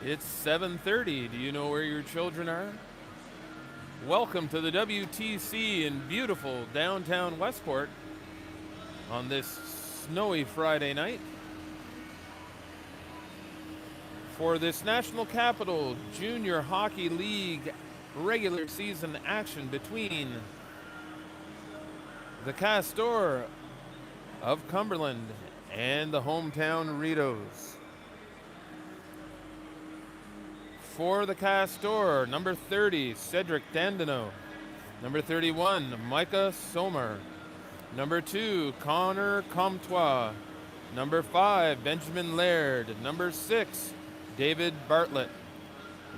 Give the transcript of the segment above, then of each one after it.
It's 7:30. Do you know where your children are? Welcome to the WTC in beautiful downtown Westport on this snowy Friday night for this National Capital Junior Hockey League regular season action between the Castors of Cumberland and the hometown Rideaus. For the Castor, number 30, Cedric Dandino. Number 31, Micah Somer. Number 2, Connor Comtois. Number 5, Benjamin Laird. Number 6, David Bartlett.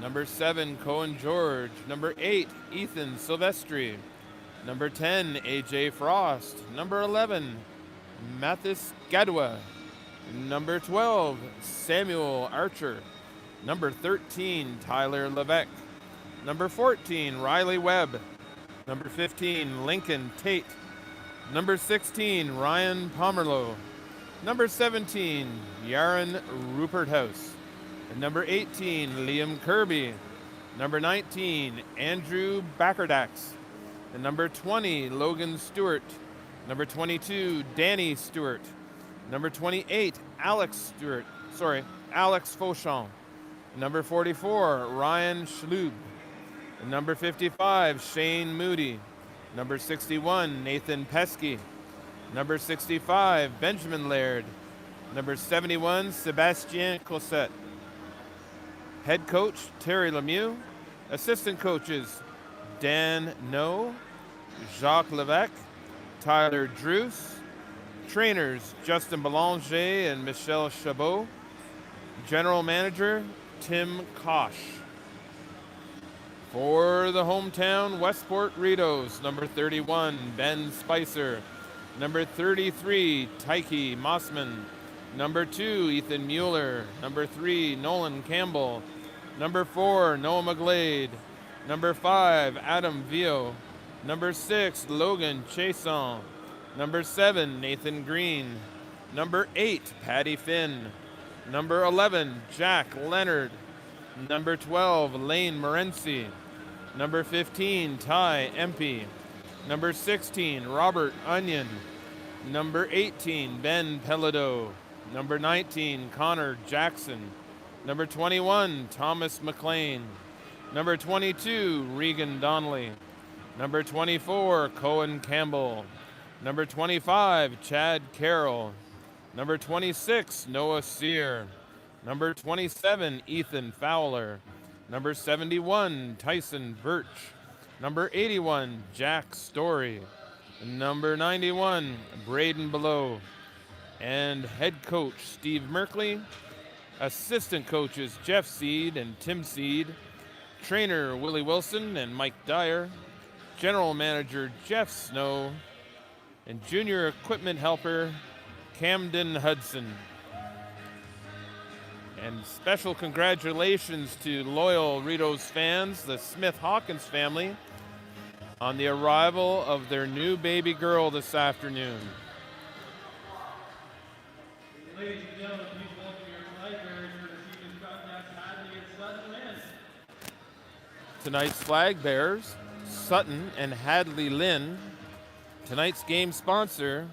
Number 7, Cohen George. Number 8, Ethan Silvestri. Number 10, AJ Frost. Number 11, Mathis Gadua. Number 12, Samuel Archer. Number 13, Tyler Levesque. Number 14, Riley Webb. Number 15, Lincoln Tate. Number 16, Ryan Pomerlow. Number 17, Yaron Ruperthouse. And number 18, Liam Kirby. Number 19, Andrew Backerdax. And number 20, Logan Stewart. Number 22, Danny Stewart. Number 28, Alex Fauchon. Number 44, Ryan Schlub. Number 55, Shane Moody. Number 61, Nathan Pesky. Number 65, Benjamin Laird. Number 71, Sebastien Cosette. Head coach, Terry Lemieux. Assistant coaches, Dan No, Jacques Levesque, Tyler Druce. Trainers, Justin Belanger and Michelle Chabot. General manager, Tim Kosh. For the hometown Westport Rideaus, number 31, Ben Spicer. Number 33, Tyke Mossman. Number 2, Ethan Mueller. Number 3, Nolan Campbell. Number 4, Noah McGlade. Number 5, Adam Vio. Number 6, Logan Chason. Number 7, Nathan Green. Number 8, Patty Finn. Number 11, Jack Leonard. Number 12, Lane Morency. Number 15, Ty Empey. Number 16, Robert Onion. Number 18, Ben Pelado. Number 19, Connor Jackson. Number 21, Thomas McLean. Number 22, Regan Donnelly. Number 24, Cohen Campbell. Number 25, Chad Carroll. Number 26, Noah Sear. Number 27, Ethan Fowler. Number 71, Tyson Birch. Number 81, Jack Story. Number 91, Braden Below. And head coach, Steve Merkley. Assistant coaches, Jeff Seed and Tim Seed. Trainer, Willie Wilson and Mike Dyer. General manager, Jeff Snow. And junior equipment helper, Camden Hudson. And special congratulations to loyal Rideaus fans, the Smith-Hawkins family, on the arrival of their new baby girl this afternoon. Ladies and gentlemen, please welcome your flag bearers for the season's contest, Hadley and Sutton Lynn. Tonight's flag bearers, Sutton and Hadley Lynn. Tonight's game sponsor,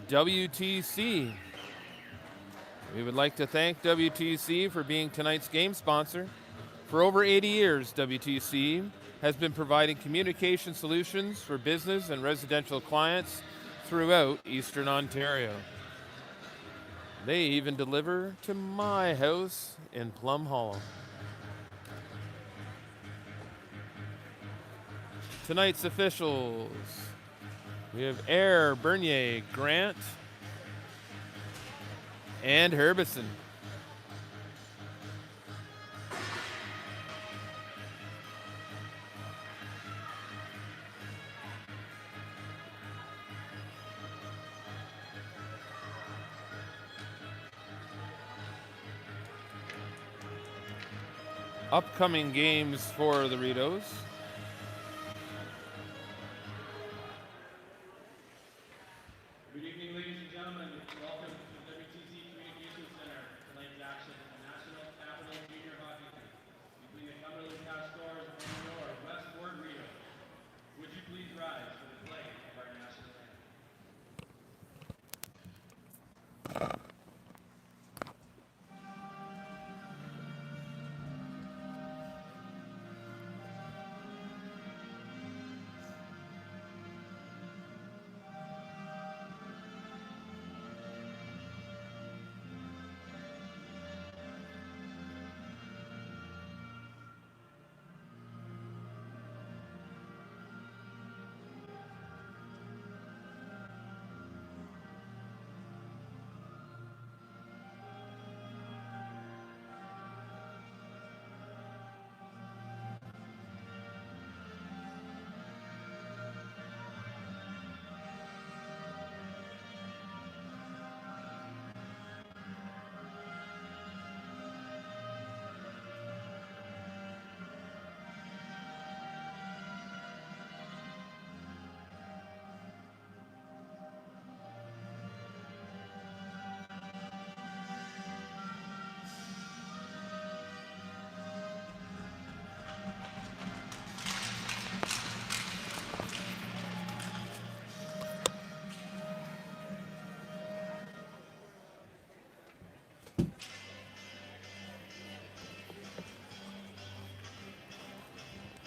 WTC. We would like to thank WTC for being tonight's game sponsor. For over 80 years, WTC has been providing communication solutions for business and residential clients throughout Eastern Ontario. They even deliver to my house in Plum Hollow. Tonight's officials. We have Air, Bernier, Grant, and Herbison. Upcoming games for the Rideaus. Good evening, ladies and gentlemen. Welcome to the WTC Communications Center. Tonight's action, the National Capital Junior Hockey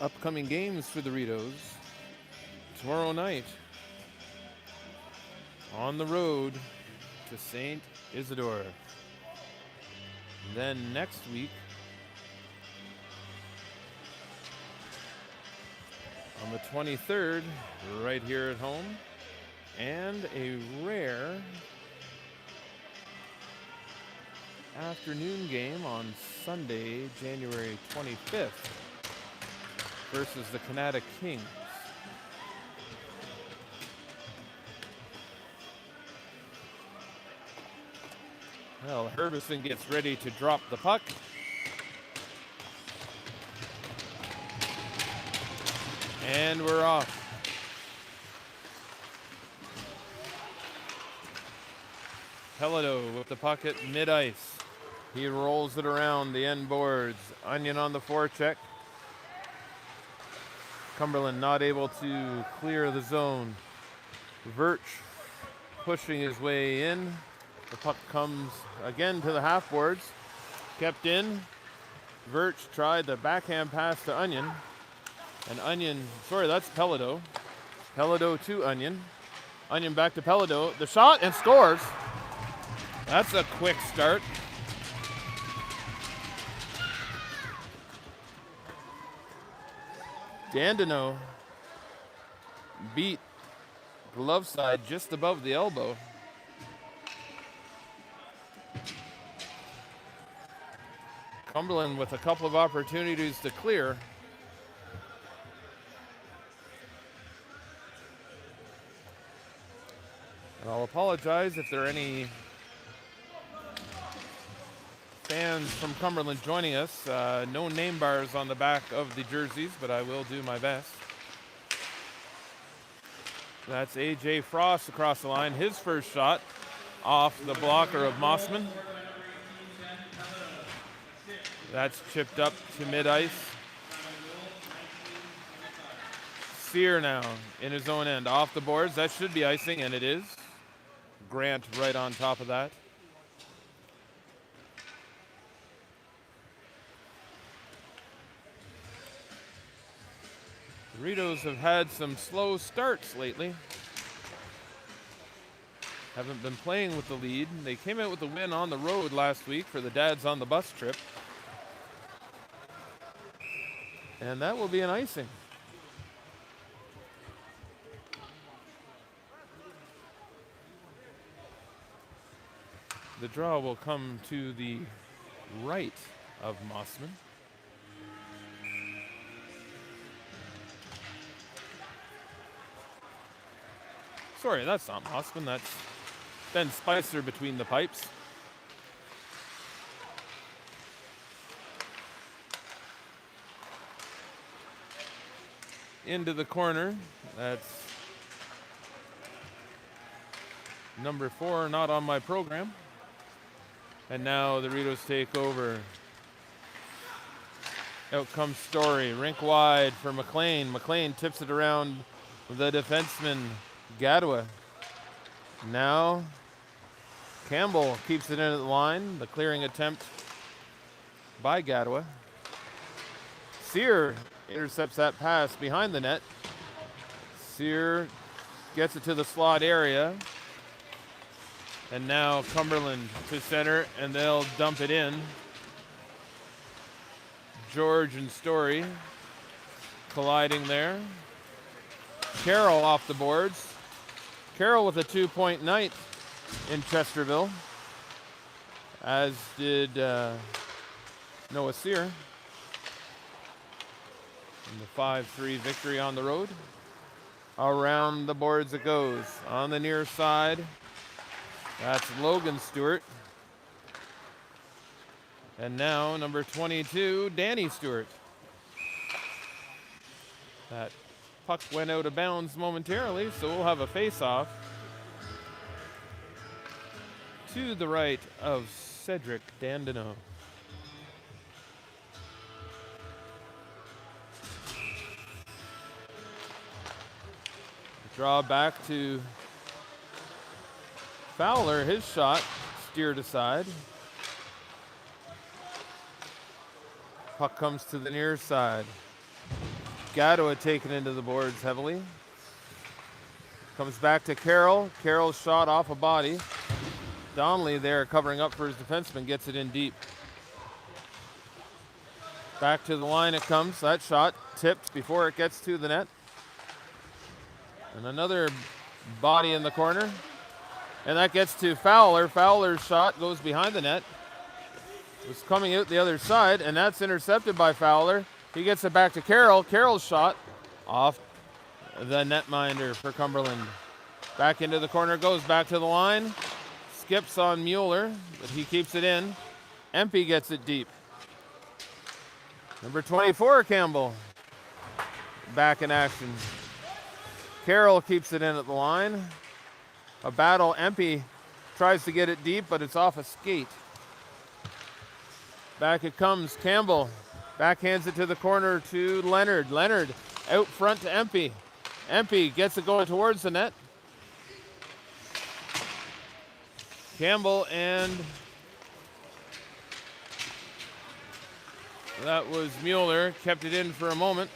upcoming games for the Rideaus. Tomorrow night, on the road to St. Isidore. Then next week, on the 23rd, right here at home, and a rare afternoon game on Sunday, January 25th, versus the Canada Kings. Well, Herbison gets ready to drop the puck. And we're off. Pelledo with the puck at mid-ice. He rolls it around the end boards. Onion on the forecheck. Cumberland not able to clear the zone. Verch pushing his way in. The puck comes again to the half boards. Kept in. Verch tried the backhand pass to Onion. And Onion, sorry, that's Pelledo. Pelledo to Onion. Onion back to Pelledo. The shot and scores. That's a quick start. Dandino beat glove side just above the elbow. Cumberland with a couple of opportunities to clear. And I'll apologize if there are any fans from Cumberland joining us. No name bars on the back of the jerseys, but I will do my best. That's A.J. Frost across the line. His first shot off the blocker of Mossman. That's chipped up to mid-ice. Sear now in his own end. Off the boards. That should be icing, and it is. Grant right on top of that. The Rideaus have had some slow starts lately. Haven't been playing with the lead. They came out with a win on the road last week for the Dads on the Bus trip. And that will be an icing. The draw will come to the right of Mossman. Sorry, that's not Mossman. That's Ben Spicer between the pipes. Into the corner. That's number 4, not on my program. And now the Rideaus take over. Out comes Story. Rink wide for McLean. McLean tips it around the defenseman, Gadwa. Now Campbell keeps it in at the line. The clearing attempt by Gadwa. Sear intercepts that pass behind the net. Sear gets it to the slot area. And now Cumberland to center, and they'll dump it in. George and Story colliding there. Carroll off the boards. Carroll with a 2-point night in Chesterville, as did Noah Sear. And the 5-3 victory on the road. Around the boards it goes. On the near side, that's Logan Stewart. And now number 22, Danny Stewart. That puck went out of bounds momentarily, so we'll have a face-off to the right of Cedric Dandino. Draw back to Fowler. His shot steered aside. Puck comes to the near side. Gatto had taken into the boards heavily. Comes back to Carroll. Carroll's shot off a body. Donnelly there covering up for his defenseman, gets it in deep. Back to the line it comes. That shot tipped before it gets to the net. And another body in the corner. And that gets to Fowler. Fowler's shot goes behind the net. It was coming out the other side, and that's intercepted by Fowler. He gets it back to Carroll. Carroll's shot off the netminder for Cumberland. Back into the corner, goes back to the line. Skips on Mueller, but he keeps it in. Empey gets it deep. Number 24, Campbell, back in action. Carroll keeps it in at the line. A battle. Empey tries to get it deep, but it's off a skate. Back it comes. Campbell backhands it to the corner to Leonard. Leonard out front to Empey. Empey gets it going towards the net. Campbell and that was Mueller, kept it in for a moment.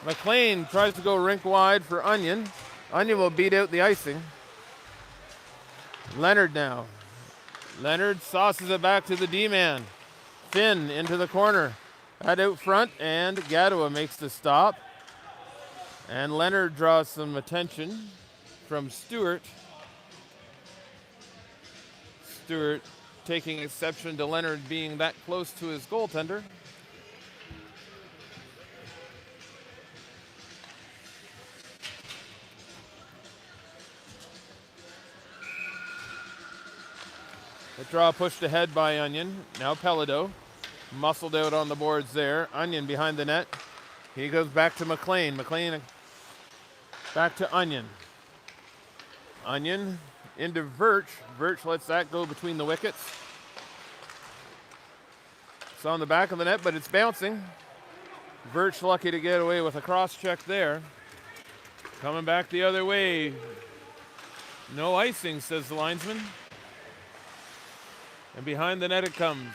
McLean tries to go rink wide for Onion. Onion will beat out the icing. Leonard now. Leonard sauces it back to the D-man. Finn into the corner. That out front, and Gadua makes the stop. And Leonard draws some attention from Stewart. Stewart taking exception to Leonard being that close to his goaltender. The draw pushed ahead by Onion. Now Pelado muscled out on the boards there. Onion behind the net. He goes back to McLean. McLean back to Onion. Onion into Virch. Virch lets that go between the wickets. It's on the back of the net, but it's bouncing. Virch lucky to get away with a cross check there. Coming back the other way. No icing, says the linesman. And behind the net it comes.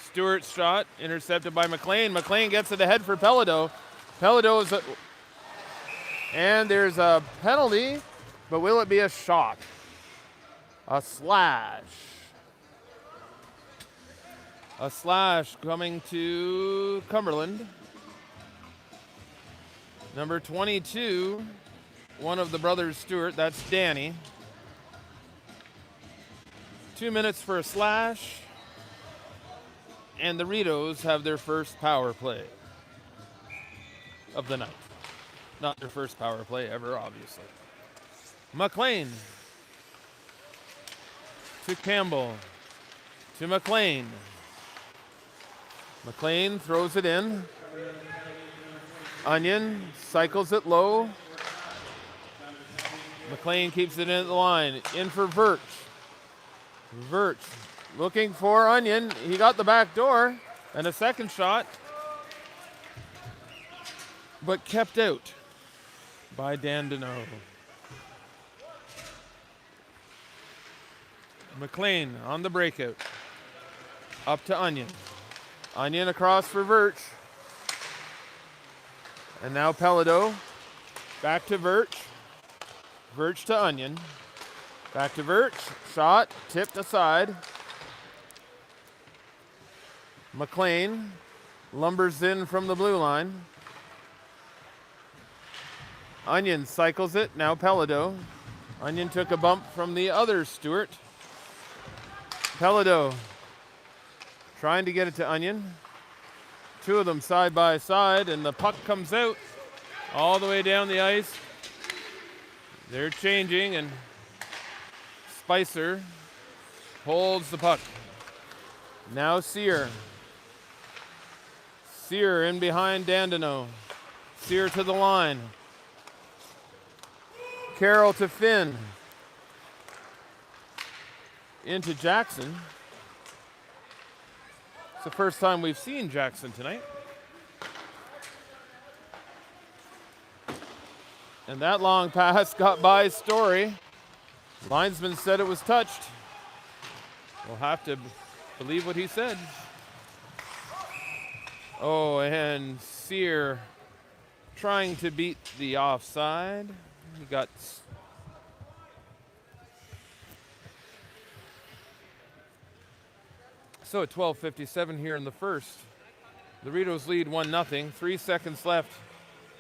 Stewart's shot intercepted by McLean. McLean gets it ahead for Pelado. Pelado's and there's a penalty, but will it be a shot? A slash. A slash coming to Cumberland. Number 22, one of the brothers Stewart, that's Danny. 2 minutes for a slash, and the Rideaus have their first power play of the night. Not their first power play ever, obviously. McLean to Campbell to McLean. McLean throws it in. Onion cycles it low. McLean keeps it in at the line. In for Virch. Virch looking for Onion. He got the back door and a second shot, but kept out by Dandeneau. McLean on the breakout. Up to Onion. Onion across for Virch. And now Pelado. Back to Virch. Virch to Onion. Back to Virch. Shot tipped aside. McLean lumbers in from the blue line. Onion cycles it. Now Pelado. Onion took a bump from the other Stewart. Pelado trying to get it to Onion. Two of them side by side, and the puck comes out all the way down the ice. They're changing, and Spicer holds the puck. Now Sear. Sear in behind Dandeneau. Sear to the line. Carroll to Finn. Into Jackson. It's the first time we've seen Jackson tonight. And that long pass got by Story. Linesman said it was touched. We'll have to believe what he said. Oh, and Sear trying to beat the offside. He got so at 12:57 here in the first. The Rideaus lead 1-0. 3 seconds left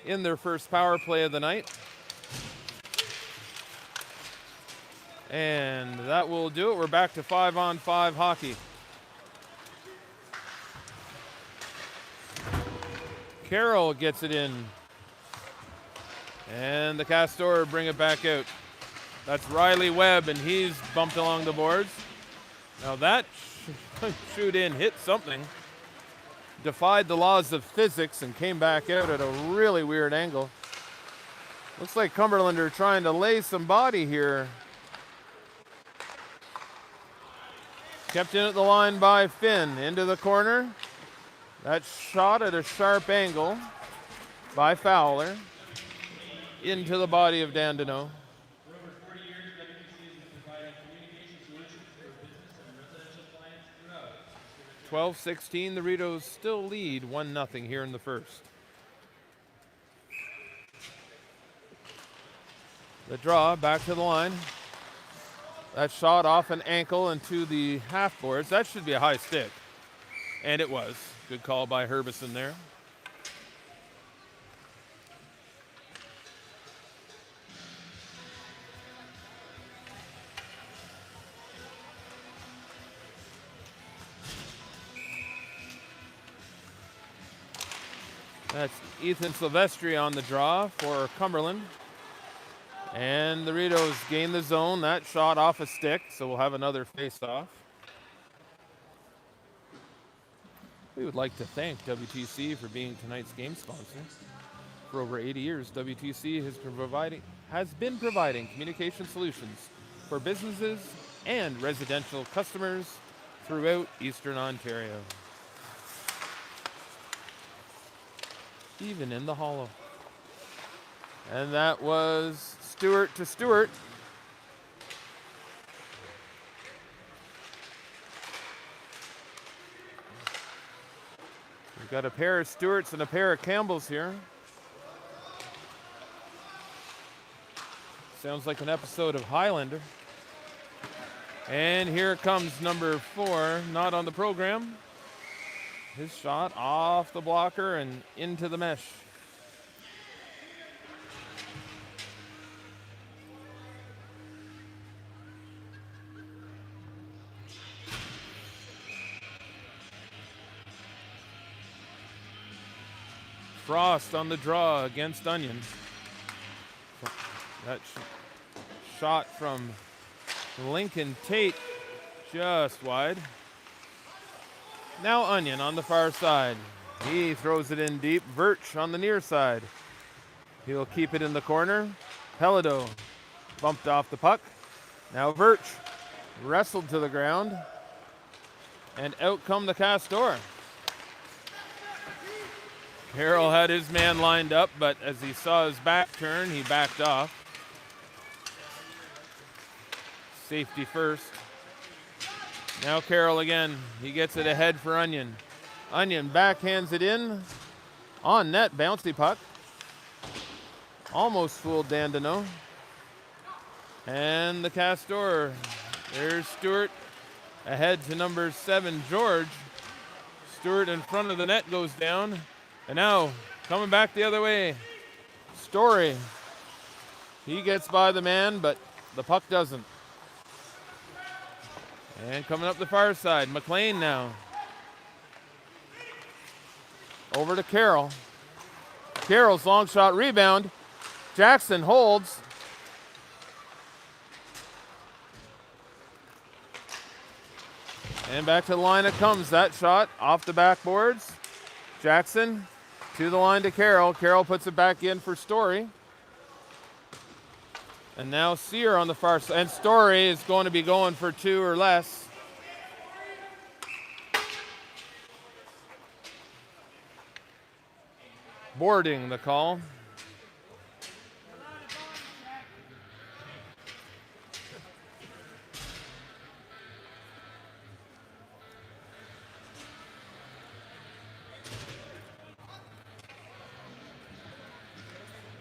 in their first power play of the night. And that will do it. We're back to 5-on-5 hockey. Carroll gets it in. And the Castors bring it back out. That's Riley Webb, and he's bumped along the boards. Now that shoot in hit something, defied the laws of physics, and came back out at a really weird angle. Looks like Cumberland are trying to lay some body here. Kept in at the line by Finn, into the corner. That shot at a sharp angle by Fowler, into the body of Dandeneau. 12-16, the Rideaus still lead 1-0 here in the first. The draw back to the line. That shot off an ankle and to the half boards. That should be a high stick. And it was. Good call by Herbison there. That's Ethan Silvestri on the draw for Cumberland. And the Rideaus gain the zone. That shot off a stick, so we'll have another face-off. We would like to thank WTC for being tonight's game sponsor. For over 80 years, WTC has been providing communication solutions for businesses and residential customers throughout Eastern Ontario. Even in the hollow. And that was Stewart to Stewart. We've got a pair of Stewarts and a pair of Campbells here. Sounds like an episode of Highlander. And here comes number 4, not on the program. His shot off the blocker and into the mesh. Frost on the draw against Onion. That shot from Lincoln Tate just wide. Now Onion on the far side. He throws it in deep. Virch on the near side. He'll keep it in the corner. Pelado bumped off the puck. Now Virch wrestled to the ground. And out come the Castors. Carroll had his man lined up, but as he saw his back turn, he backed off. Safety first. Now Carroll again. He gets it ahead for Onion. Onion backhands it in. On net, bouncy puck. Almost fooled Dandeneau. And the Castors. There's Stewart ahead to number 7, George. Stewart in front of the net goes down. And now coming back the other way, Story. He gets by the man, but the puck doesn't. And coming up the far side, McLean now. Over to Carroll. Carroll's long shot rebound. Jackson holds. And back to the line it comes. That shot off the backboards. Jackson to the line to Carroll. Carroll puts it back in for Story. And now Sear on the far side. And Story is going to be going for 2 or less. Boarding the call.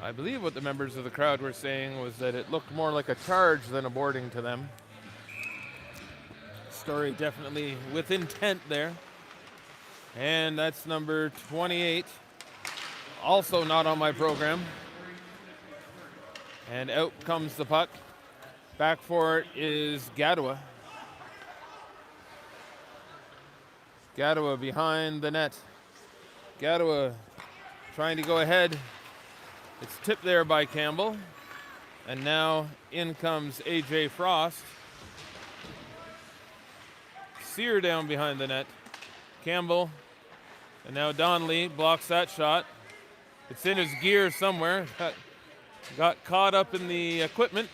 I believe what the members of the crowd were saying was that it looked more like a charge than a boarding to them. Story definitely with intent there. And that's number 28. Also not on my program. And out comes the puck. Back for it is Gadua. Gadua behind the net. Gadua trying to go ahead. It's tipped there by Campbell. And now in comes A.J. Frost. Sear down behind the net. Campbell. And now Donnelly blocks that shot. It's in his gear somewhere. Got caught up in the equipment.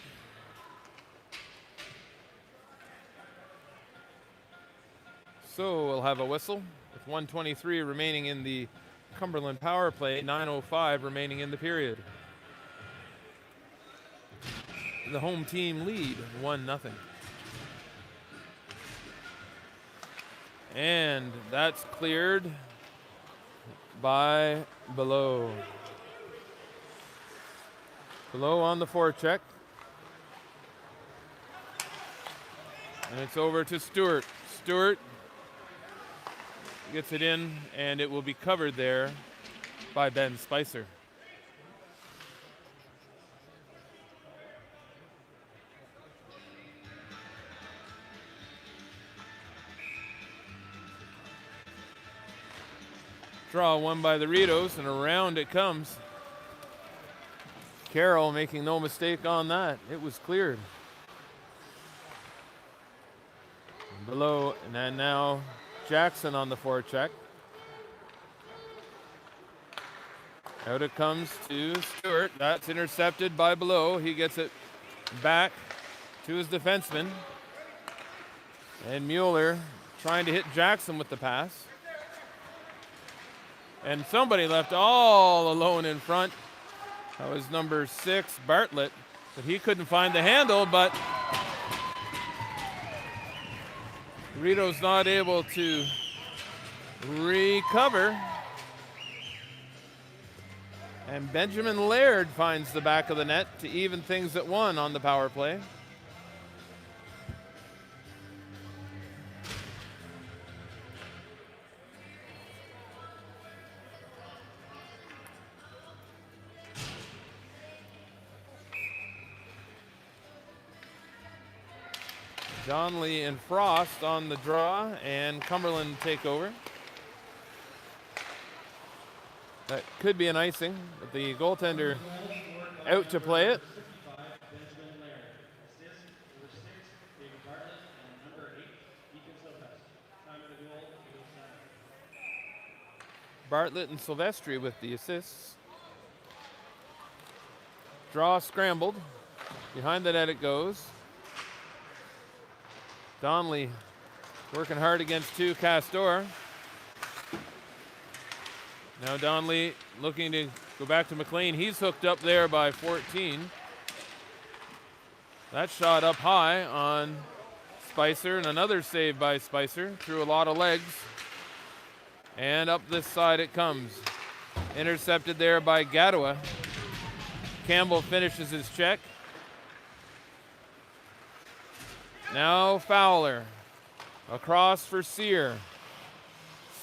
So we'll have a whistle with 1:23 remaining in the Cumberland power play, 9:05 remaining in the period. The home team lead 1-0. And that's cleared by Below. Below on the forecheck. And it's over to Stewart. Stewart gets it in, and it will be covered there by Ben Spicer. Draw won by the Rideaus, and around it comes. Carroll making no mistake on that. It was cleared. Below, and then now Jackson on the forecheck. Out it comes to Stewart. That's intercepted by Below. He gets it back to his defenseman. And Mueller trying to hit Jackson with the pass. And somebody left all alone in front. That was number 6, Bartlett. But he couldn't find the handle, but Rideau's not able to recover. And Benjamin Laird finds the back of the net to even things at 1 on the power play. Donnelly and Frost on the draw, and Cumberland take over. That could be an icing, but the goaltender out to play it. Bartlett and Silvestri with the assists. Draw scrambled. Behind the net it goes. Donnelly working hard against 2 Castor. Now Donnelly looking to go back to McLean. He's hooked up there by 14. That shot up high on Spicer, and another save by Spicer through a lot of legs. And up this side it comes. Intercepted there by Gadua. Campbell finishes his check. Now Fowler, across for Sear.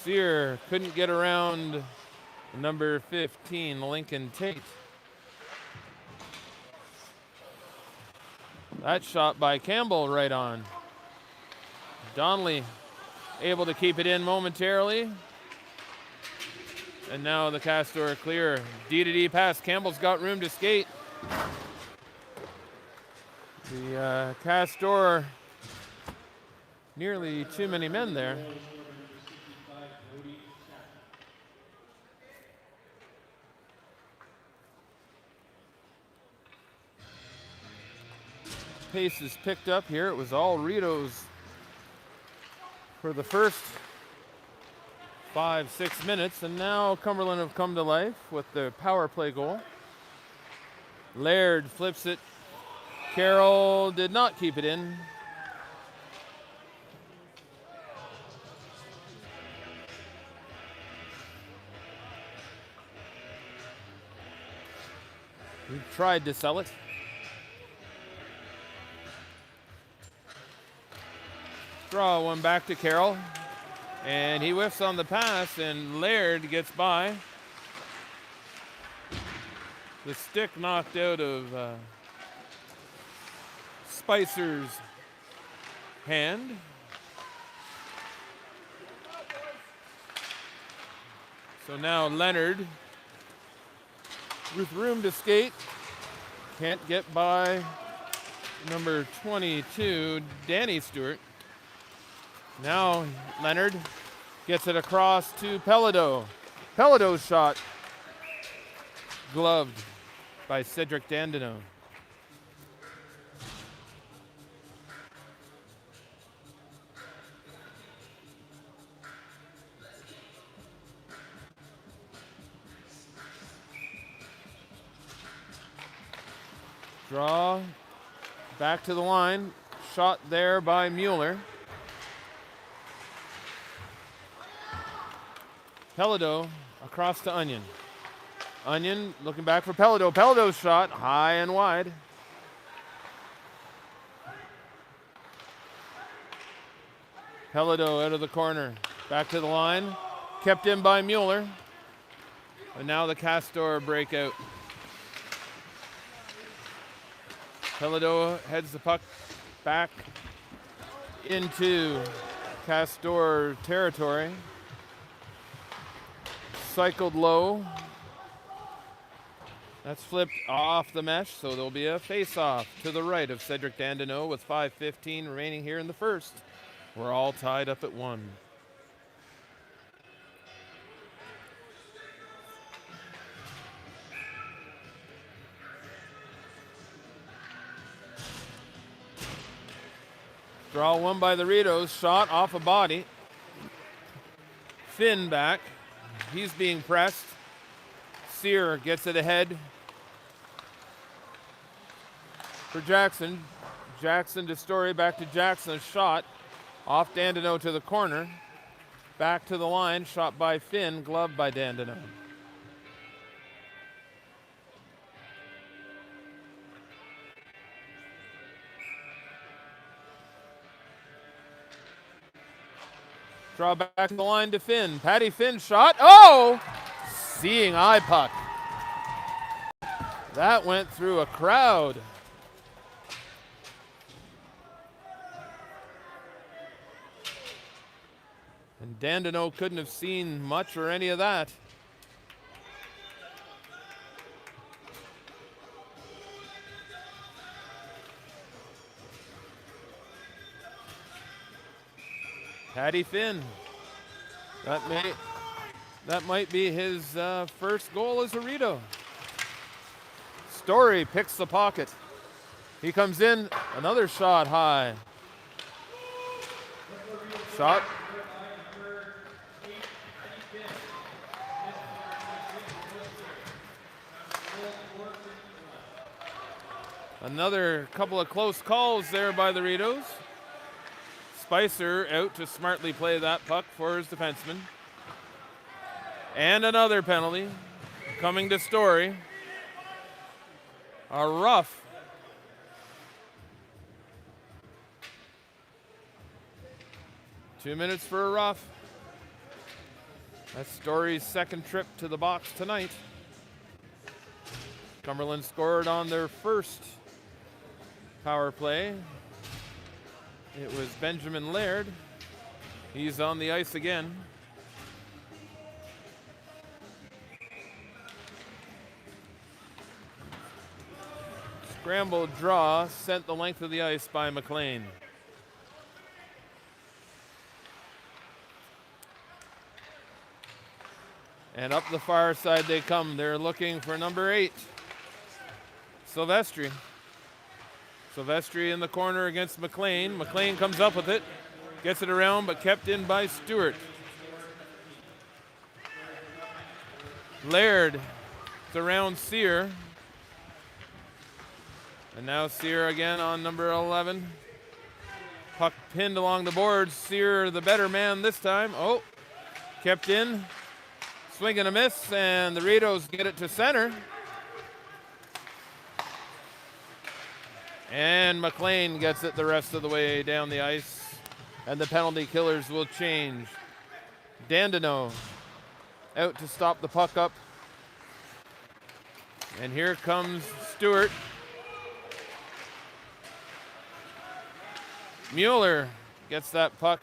Sear couldn't get around number 15, Lincoln Tate. That shot by Campbell right on. Donnelly able to keep it in momentarily. And now the Castor clear. D-to-D pass. Campbell's got room to skate. The Castor, nearly too many men there. Pace is picked up here. It was all Rideaus for the first 5-6 minutes, and now Cumberland have come to life with the power play goal. Laird flips it. Carroll did not keep it in. He tried to sell it. Draw one back to Carroll. And he whiffs on the pass, and Laird gets by. The stick knocked out of Spicer's hand. So now Leonard, with room to skate, can't get by number 22, Danny Stewart. Now Leonard gets it across to Pelado. Pelado's shot gloved by Cedric Dandino. Draw back to the line. Shot there by Mueller. Pelado across to Onion. Onion looking back for Pelado. Pelado's shot high and wide. Pelado out of the corner. Back to the line. Kept in by Mueller. And now the Castor breakout. Pelado heads the puck back into Castor territory. Cycled low. That's flipped off the mesh, so there'll be a face-off to the right of Cedric Dandino with 5:15 remaining here in the first. We're all tied up at 1. Draw one by the Rideaus, shot off a body. Finn back. He's being pressed. Sear gets it ahead for Jackson. Jackson to Story, back to Jackson. A shot off Dandino to the corner. Back to the line, shot by Finn, gloved by Dandino. Draw back to the line to Finn. Patty Finn shot. Oh! Seeing eye puck. That went through a crowd. And Dandino couldn't have seen much or any of that. Patty Finn. That might be his first goal as a Rideau. Story picks the pocket. He comes in, another shot high. Shot. Another couple of close calls there by the Rideaus. Spicer out to smartly play that puck for his defenseman. And another penalty coming to Story. A rough. Two minutes for a rough. That's Story's second trip to the box tonight. Cumberland scored on their first power play. It was Benjamin Laird. He's on the ice again. Scrambled draw sent the length of the ice by McLean. And up the far side they come. They're looking for number 8, Silvestri. Silvestri in the corner against McLean. McLean comes up with it, gets it around, but kept in by Stewart. Laird, it's around Sear. And now Sear again on number 11. Puck pinned along the boards. Sear the better man this time. Oh, kept in. Swing and a miss, and the Rideaus get it to center. And McLean gets it the rest of the way down the ice. And the penalty killers will change. Dandino out to stop the puck up. And here comes Stewart. Mueller gets that puck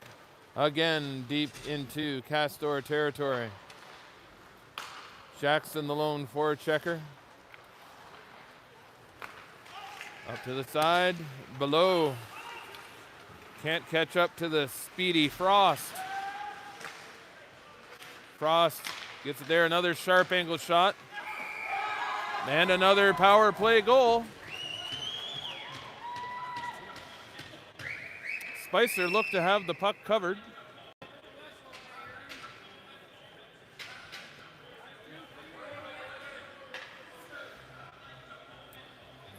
again deep into Castor territory. Jackson, the lone forechecker. Up to the side, below. Can't catch up to the speedy Frost. Frost gets it there, another sharp angle shot. And another power play goal. Spicer looked to have the puck covered.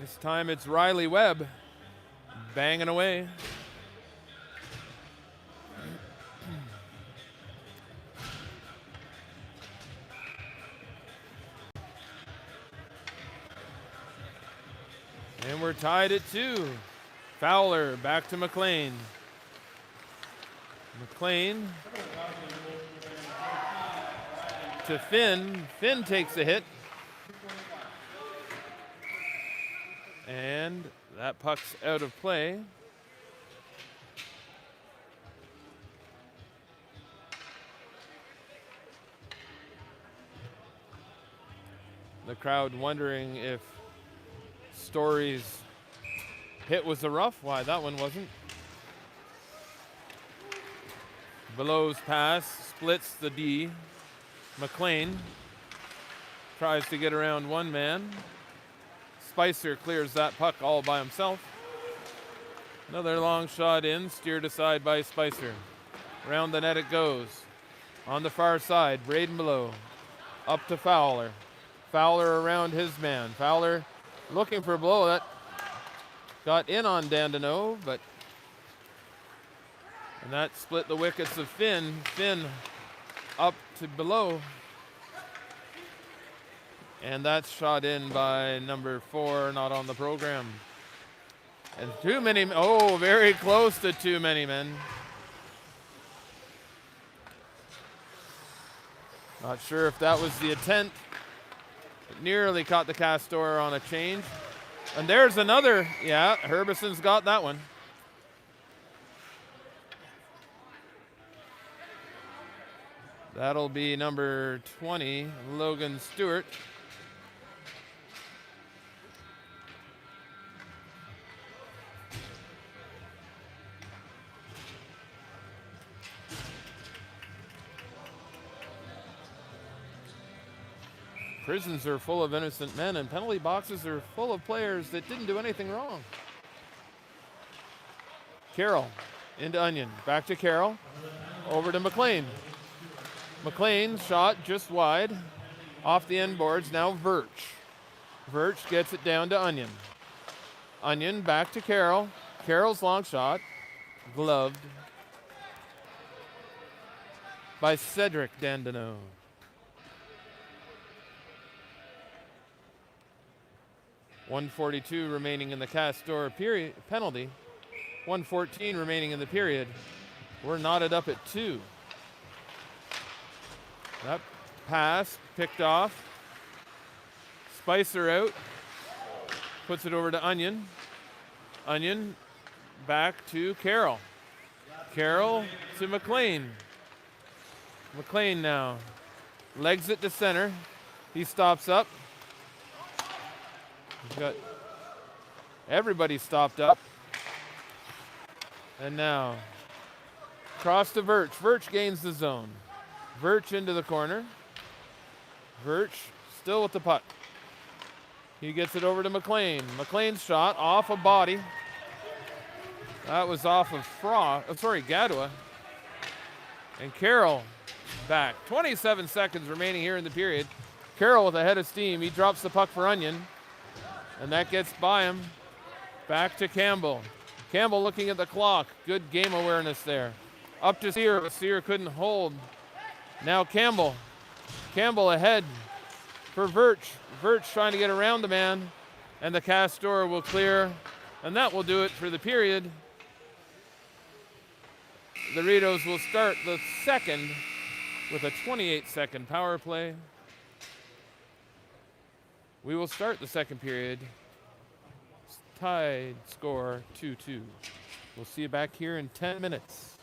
This time it's Riley Webb banging away. And we're tied at 2. Fowler back to McLean. McLean to Finn. Finn takes a hit. And that puck's out of play. The crowd wondering if Story's hit was a rough. Why, that one wasn't. Below's pass splits the D. McLean tries to get around one man. Spicer clears that puck all by himself. Another long shot in, steered aside by Spicer. Around the net it goes. On the far side, Braden Below. Up to Fowler. Fowler around his man. Fowler looking for Below. That got in on Dandino, and that split the wickets of Finn. Finn up to Below. And that's shot in by number 4, not on the program. And too many, very close to too many men. Not sure if that was the intent. It nearly caught the Castor on a change. And there's another, Herbison's got that one. That'll be number 20, Logan Stewart. Prisons are full of innocent men, and penalty boxes are full of players that didn't do anything wrong. Carroll into Onion. Back to Carroll. Over to McLean. McLean shot just wide. Off the end boards. Now Virch. Virch gets it down to Onion. Onion back to Carroll. Carroll's long shot. Gloved by Cedric Dandino. .142 remaining in the Castor period penalty. 1:14 remaining in the period. We're knotted up at 2. That pass picked off. Spicer out. Puts it over to Onion. Onion back to Carroll. Carroll to McLean. McLean now. Legs it to center. He stops up. He's got everybody stopped up. And now cross to Virch. Virch gains the zone. Virch into the corner. Virch still with the puck. He gets it over to McLean. McLean's shot off a body. That was off of Gadua. And Carroll back. 27 seconds remaining here in the period. Carroll with a head of steam. He drops the puck for Onion. And that gets by him. Back to Campbell. Campbell looking at the clock. Good game awareness there. Up to Sear, but Sear couldn't hold. Now Campbell. Campbell ahead for Virch. Virch trying to get around the man. And the Castor will clear And that will do it for the period. The Rideaus will start the second with a 28-second power play. We will start the second period. Tied score 2-2. We'll see you back here in 10 minutes.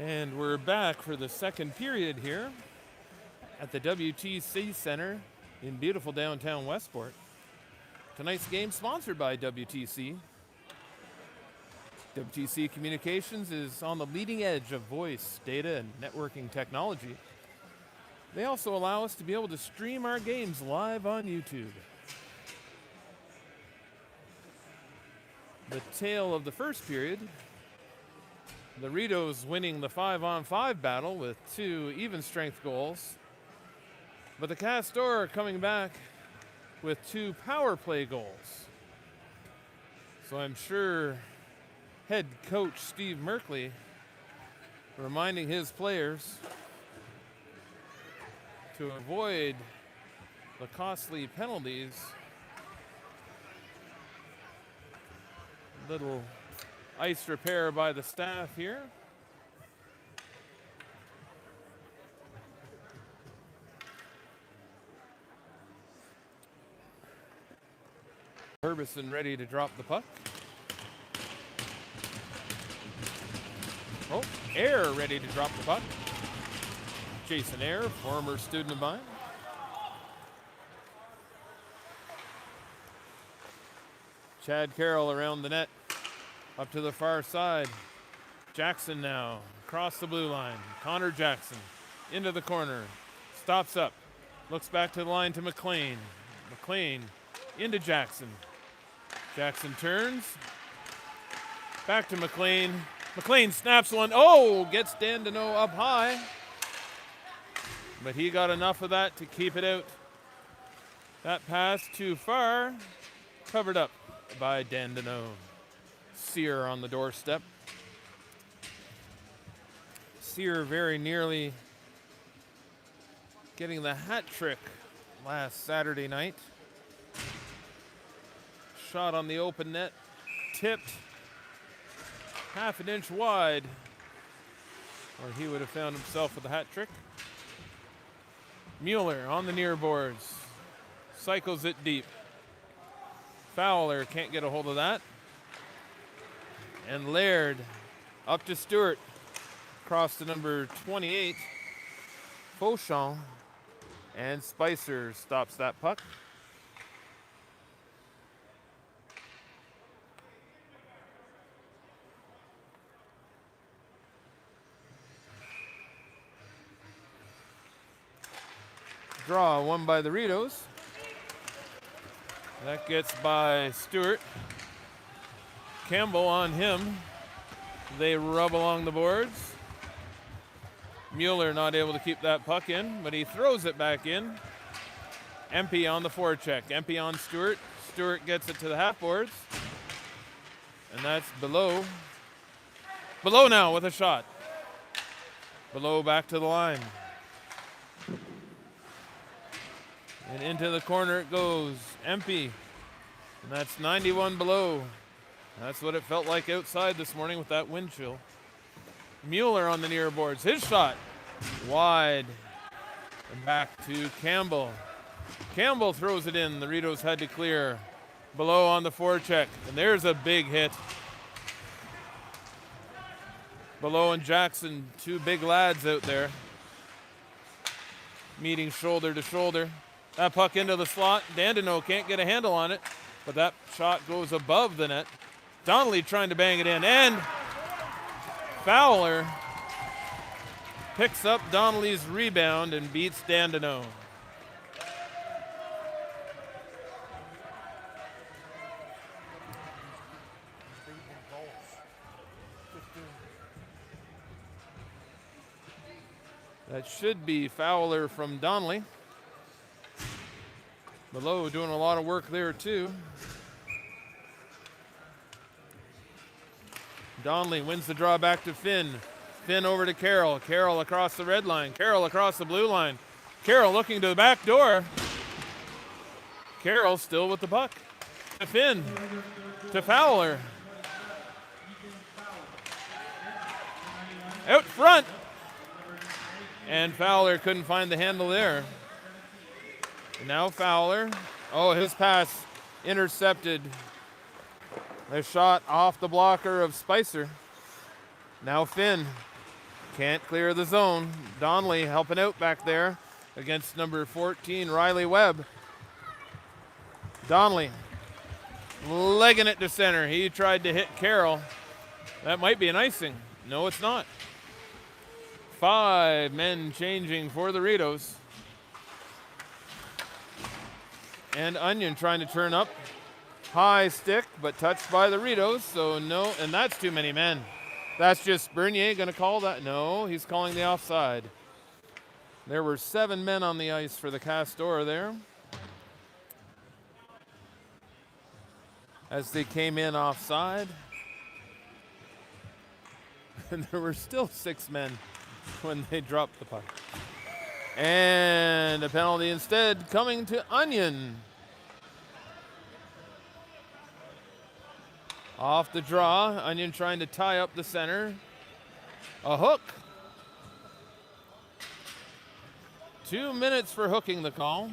And we're back for the second period here at the WTC Center in beautiful downtown Westport. Tonight's game sponsored by WTC. WTC Communications is on the leading edge of voice, data, and networking technology. They also allow us to be able to stream our games live on YouTube. The tale of the first period, the Rideaus winning the 5-on-5 battle with 2 even strength goals, but the Castors coming back with 2 power play goals. So I'm sure head coach Steve Merkley reminding his players to avoid the costly penalties. Little ice repair by the staff here. Herbison ready to drop the puck. Oh, Air ready to drop the puck. Jason Air, former student of mine. Chad Carroll around the net. Up to the far side. Jackson now across the blue line. Connor Jackson into the corner. Stops up. Looks back to the line to McLean. McLean into Jackson. Jackson turns. Back to McLean. McLean snaps one. Oh, gets Dandeneau up high. But he got enough of that to keep it out. That pass too far. Covered up by Dandeneau. Sear on the doorstep. Sear very nearly getting the hat trick last Saturday night. Shot on the open net. Tipped. Half an inch wide. Or he would have found himself with a hat trick. Mueller on the near boards. Cycles it deep. Fowler can't get a hold of that. And Laird up to Stewart. Across to number 28. Fauchon. And Spicer stops that puck. Draw won by the Rideaus. That gets by Stewart. Campbell on him. They rub along the boards. Mueller not able to keep that puck in, but he throws it back in. Empey on the forecheck. Empey on Stewart. Stewart gets it to the half boards. And that's Below. Below now with a shot. Below back to the line. And into the corner it goes. Empey. And that's 91 Below. That's what it felt like outside this morning with that wind chill. Mueller on the near boards. His shot. Wide. And back to Campbell. Campbell throws it in. The Rideaus had to clear. Below on the forecheck. And there's a big hit. Below and Jackson, 2 big lads out there. Meeting shoulder to shoulder. That puck into the slot. Dandeneau can't get a handle on it, but that shot goes above the net. Donnelly trying to bang it in, and Fowler picks up Donnelly's rebound and beats Dandeneau. That should be Fowler from Donnelly. Below doing a lot of work there too. Donnelly wins the draw back to Finn. Finn over to Carroll. Carroll across the red line. Carroll across the blue line. Carroll looking to the back door. Carroll still with the puck. To Finn. To Fowler. Out front. And Fowler couldn't find the handle there. Now Fowler. Oh, his pass intercepted. A shot off the blocker of Spicer. Now Finn. Can't clear the zone. Donnelly helping out back there against number 14, Riley Webb. Donnelly legging it to center. He tried to hit Carroll. That might be an icing. No, it's not. 5 men changing for the Rideaus. And Onion trying to turn up. High stick, but touched by the Rideaus, so no, and that's too many men. That's just Bernier going to call that? No, he's calling the offside. There were 7 men on the ice for the Castors there. As they came in offside. And there were still 6 men when they dropped the puck. And a penalty instead coming to Onion. Off the draw, Onion trying to tie up the center. A hook. 2 minutes for hooking the call.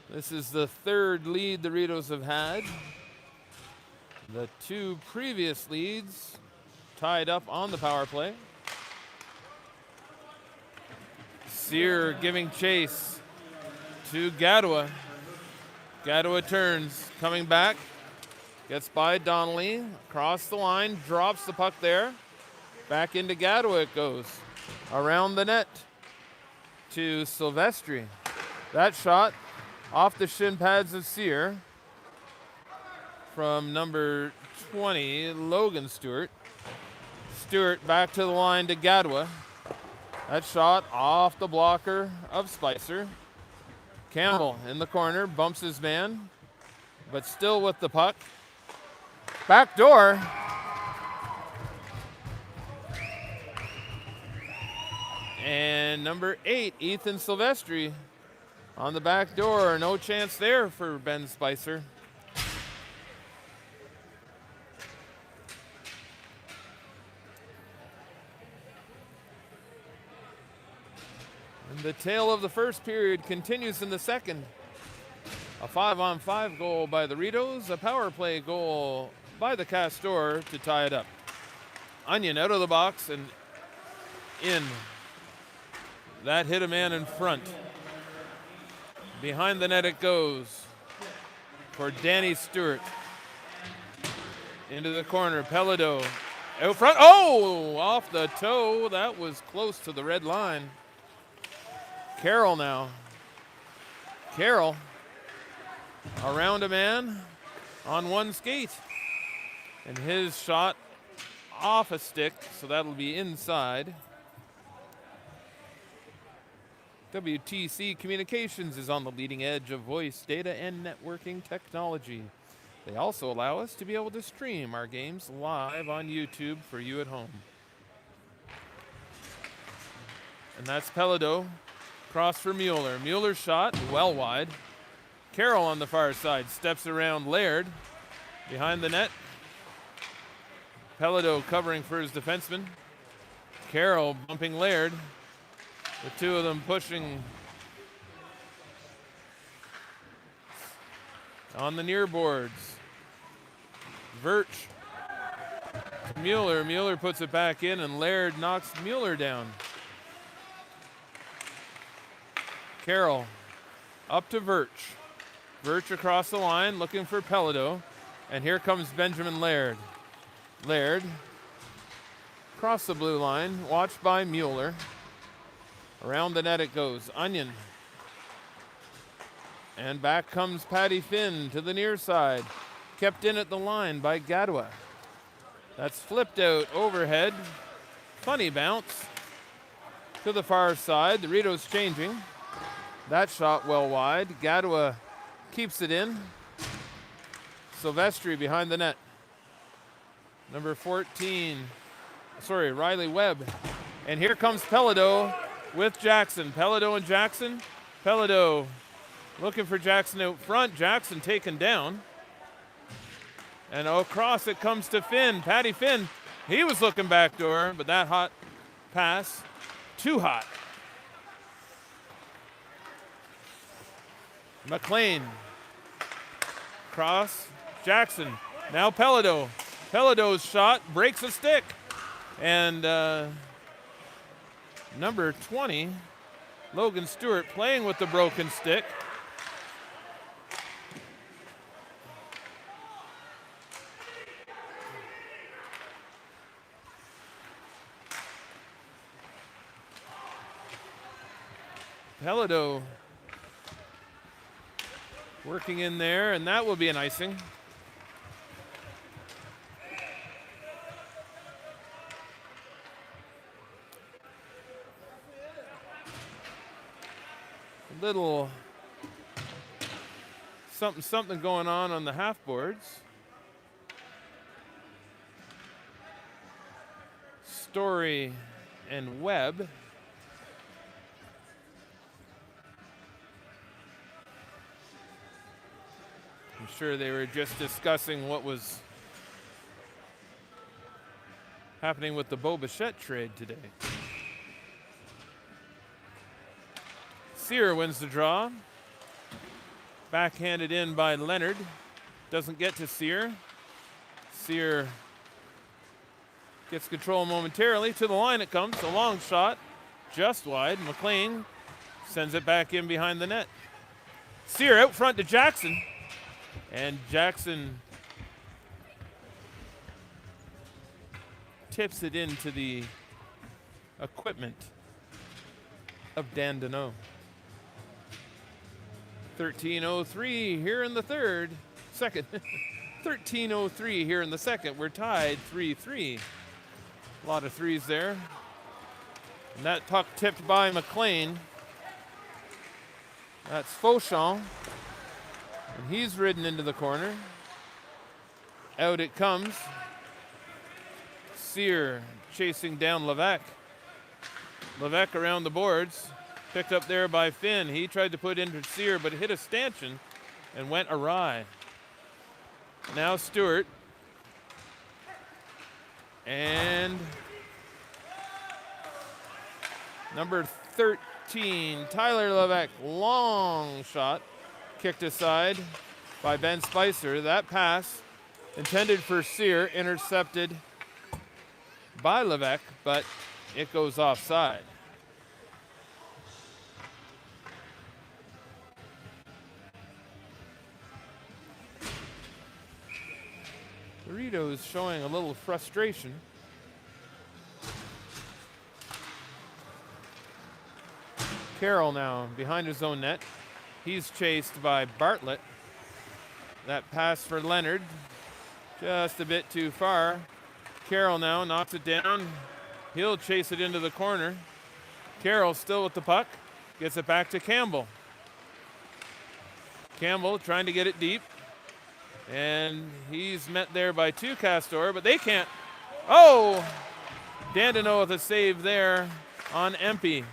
This is the 3rd lead the Rideaus have had. The 2 previous leads tied up on the power play. Sear giving chase to Gadua. Gadua turns, coming back, gets by Donnelly, across the line, drops the puck there. Back into Gadua it goes. Around the net to Silvestri. That shot off the shin pads of Sear from number 20, Logan Stewart. Stewart back to the line to Gadua. That shot off the blocker of Spicer. Campbell in the corner, bumps his man, but still with the puck. Back door. And number 8, Ethan Silvestri on the back door. No chance there for Ben Spicer. The tale of the first period continues in the second. A 5-on-5 goal by the Rideaus, a power play goal by the Castors to tie it up. Onion out of the box and in. That hit a man in front. Behind the net it goes for Danny Stewart. Into the corner, Pelado out front. Oh, off the toe. That was close to the red line. Carroll now. Carroll around a man on one skate. And his shot off a stick, so that'll be inside. WTC Communications is on the leading edge of voice, data, and networking technology. They also allow us to be able to stream our games live on YouTube for you at home. And that's Pelado. Cross for Mueller. Mueller's shot, well wide. Carroll on the far side steps around Laird. Behind the net. Pelado covering for his defenseman. Carroll bumping Laird. The two of them pushing on the near boards. Verch. Mueller. Mueller puts it back in and Laird knocks Mueller down. Carroll up to Verch. Verch across the line looking for Pelado. And here comes Benjamin Laird. Laird across the blue line, watched by Mueller. Around the net it goes. Onion. And back comes Patty Finn to the near side. Kept in at the line by Gadua. That's flipped out overhead. Funny bounce to the far side. The Rideaus changing. That shot well wide. Gadua keeps it in. Silvestri behind the net. Number 14, Riley Webb. And here comes Pelado with Jackson. Pelado and Jackson. Pelado looking for Jackson out front. Jackson taken down. And across it comes to Finn. Patty Finn. He was looking backdoor, but that hot pass, too hot. McLean. Cross. Jackson. Now Pelado. Pelado's shot breaks a stick. And number 20, Logan Stewart, playing with the broken stick. Pelado working in there, and that will be an icing. Little something going on the half boards. Story and Webb. I'm sure they were just discussing what was happening with the Bo Bichette trade today. Sear wins the draw. Backhanded in by Leonard. Doesn't get to Sear. Sear gets control momentarily. To the line it comes. A long shot. Just wide. McLean sends it back in behind the net. Sear out front to Jackson. And Jackson tips it into the equipment of Dan Deneau. 13:03 here in the second. 13:03 here in the second. We're tied 3-3. A lot of threes there. And that puck tipped by McLean. That's Fauchon. And he's ridden into the corner. Out it comes. Sear chasing down Levesque. Levesque around the boards. Picked up there by Finn. He tried to put into Sear, but hit a stanchion and went awry. Now Stewart. And number 13, Tyler Levesque. Long shot. Kicked aside by Ben Spicer. That pass intended for Sear, intercepted by Levesque, but it goes offside. Rideaus showing a little frustration. Carroll now behind his own net. He's chased by Bartlett. That pass for Leonard, just a bit too far. Carroll now knocks it down. He'll chase it into the corner. Carroll still with the puck. Gets it back to Campbell. Campbell trying to get it deep. And he's met there by two Castor, but they can't. Oh! Dan Deneau with a save there on Empey.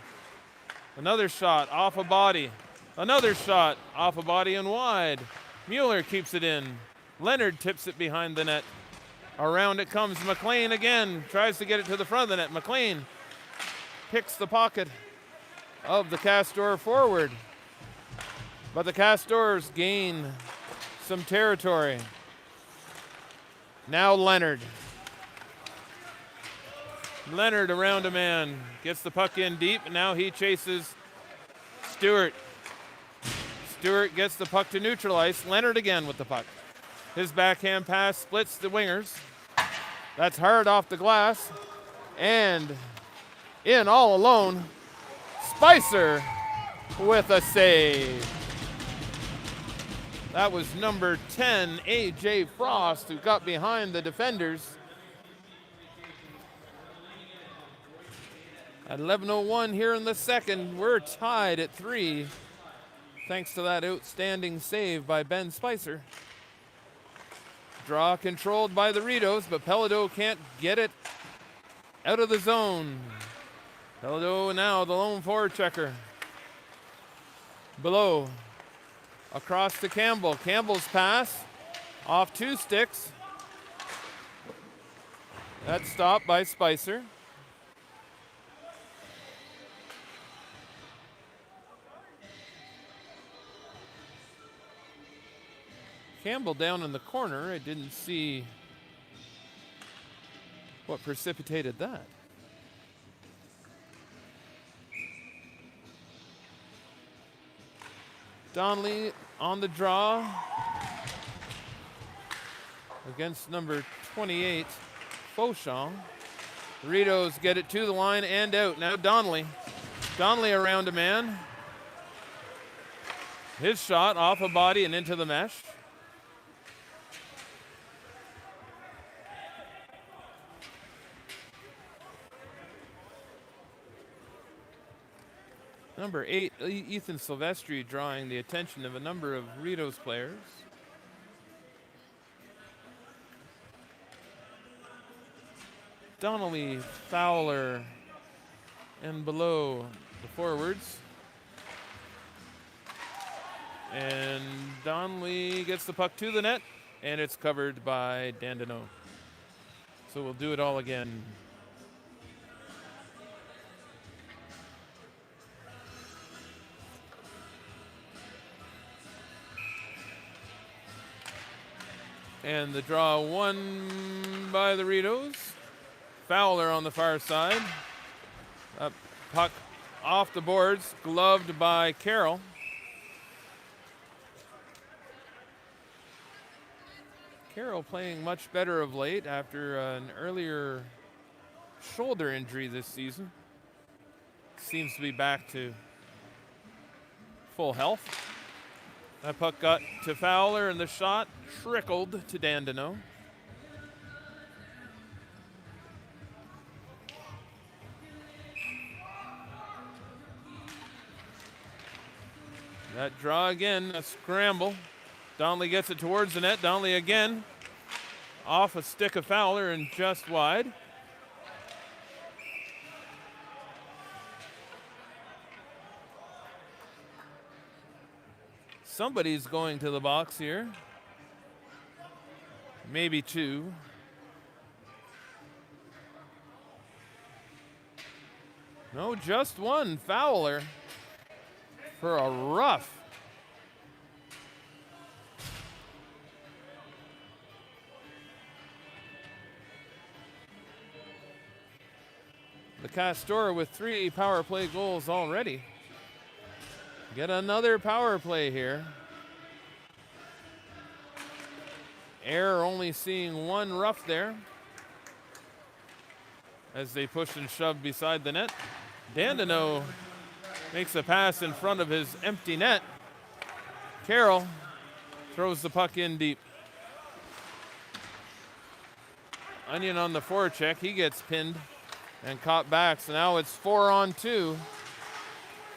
Another shot off a body. Another shot off a body and wide. Mueller keeps it in. Leonard tips it behind the net. Around it comes McLean again. Tries to get it to the front of the net. McLean picks the pocket of the Castor forward. But the Castors gain some territory. Now Leonard. Leonard around a man. Gets the puck in deep, and now he chases Stewart. Stewart gets the puck to neutral ice. Leonard again with the puck. His backhand pass splits the wingers. That's hard off the glass. And in all alone, Spicer with a save. That was number 10, A.J. Frost, who got behind the defenders. At 11:01 here in the second, we're tied at 3, thanks to that outstanding save by Ben Spicer. Draw controlled by the Rideaus, but Pelado can't get it out of the zone. Pelado now the lone forward checker. Below. Across to Campbell. Campbell's pass off two sticks. That's stopped by Spicer. Campbell down in the corner. I didn't see What precipitated that? Donnelly on the draw against number 28, Fauchon. Rideaus get it to the line and out. Now Donnelly. Donnelly around a man. His shot off a body and into the mesh. Number 8, Ethan Silvestri, drawing the attention of a number of Rideaus players. Donnelly, Fowler, and below the forwards. And Donnelly gets the puck to the net, and it's covered by Dandeneau. So we'll do it all again. And the draw won by the Rideaus. Fowler on the far side. A puck off the boards, gloved by Carroll. Carroll playing much better of late after an earlier shoulder injury this season. Seems to be back to full health. That puck got to Fowler, and the shot trickled to Dandeneau. That draw again, a scramble. Donnelly gets it towards the net. Donnelly again, off a stick of Fowler and just wide. Somebody's going to the box here. Maybe two. No, just one. Fowler for a rough. The Castors with 3 power play goals already. Get another power play here. Air only seeing one rough there as they push and shove beside the net. Dandeneau makes a pass in front of his empty net. Carroll throws the puck in deep. Onion on the forecheck. He gets pinned and caught back. So now it's 4-on-2.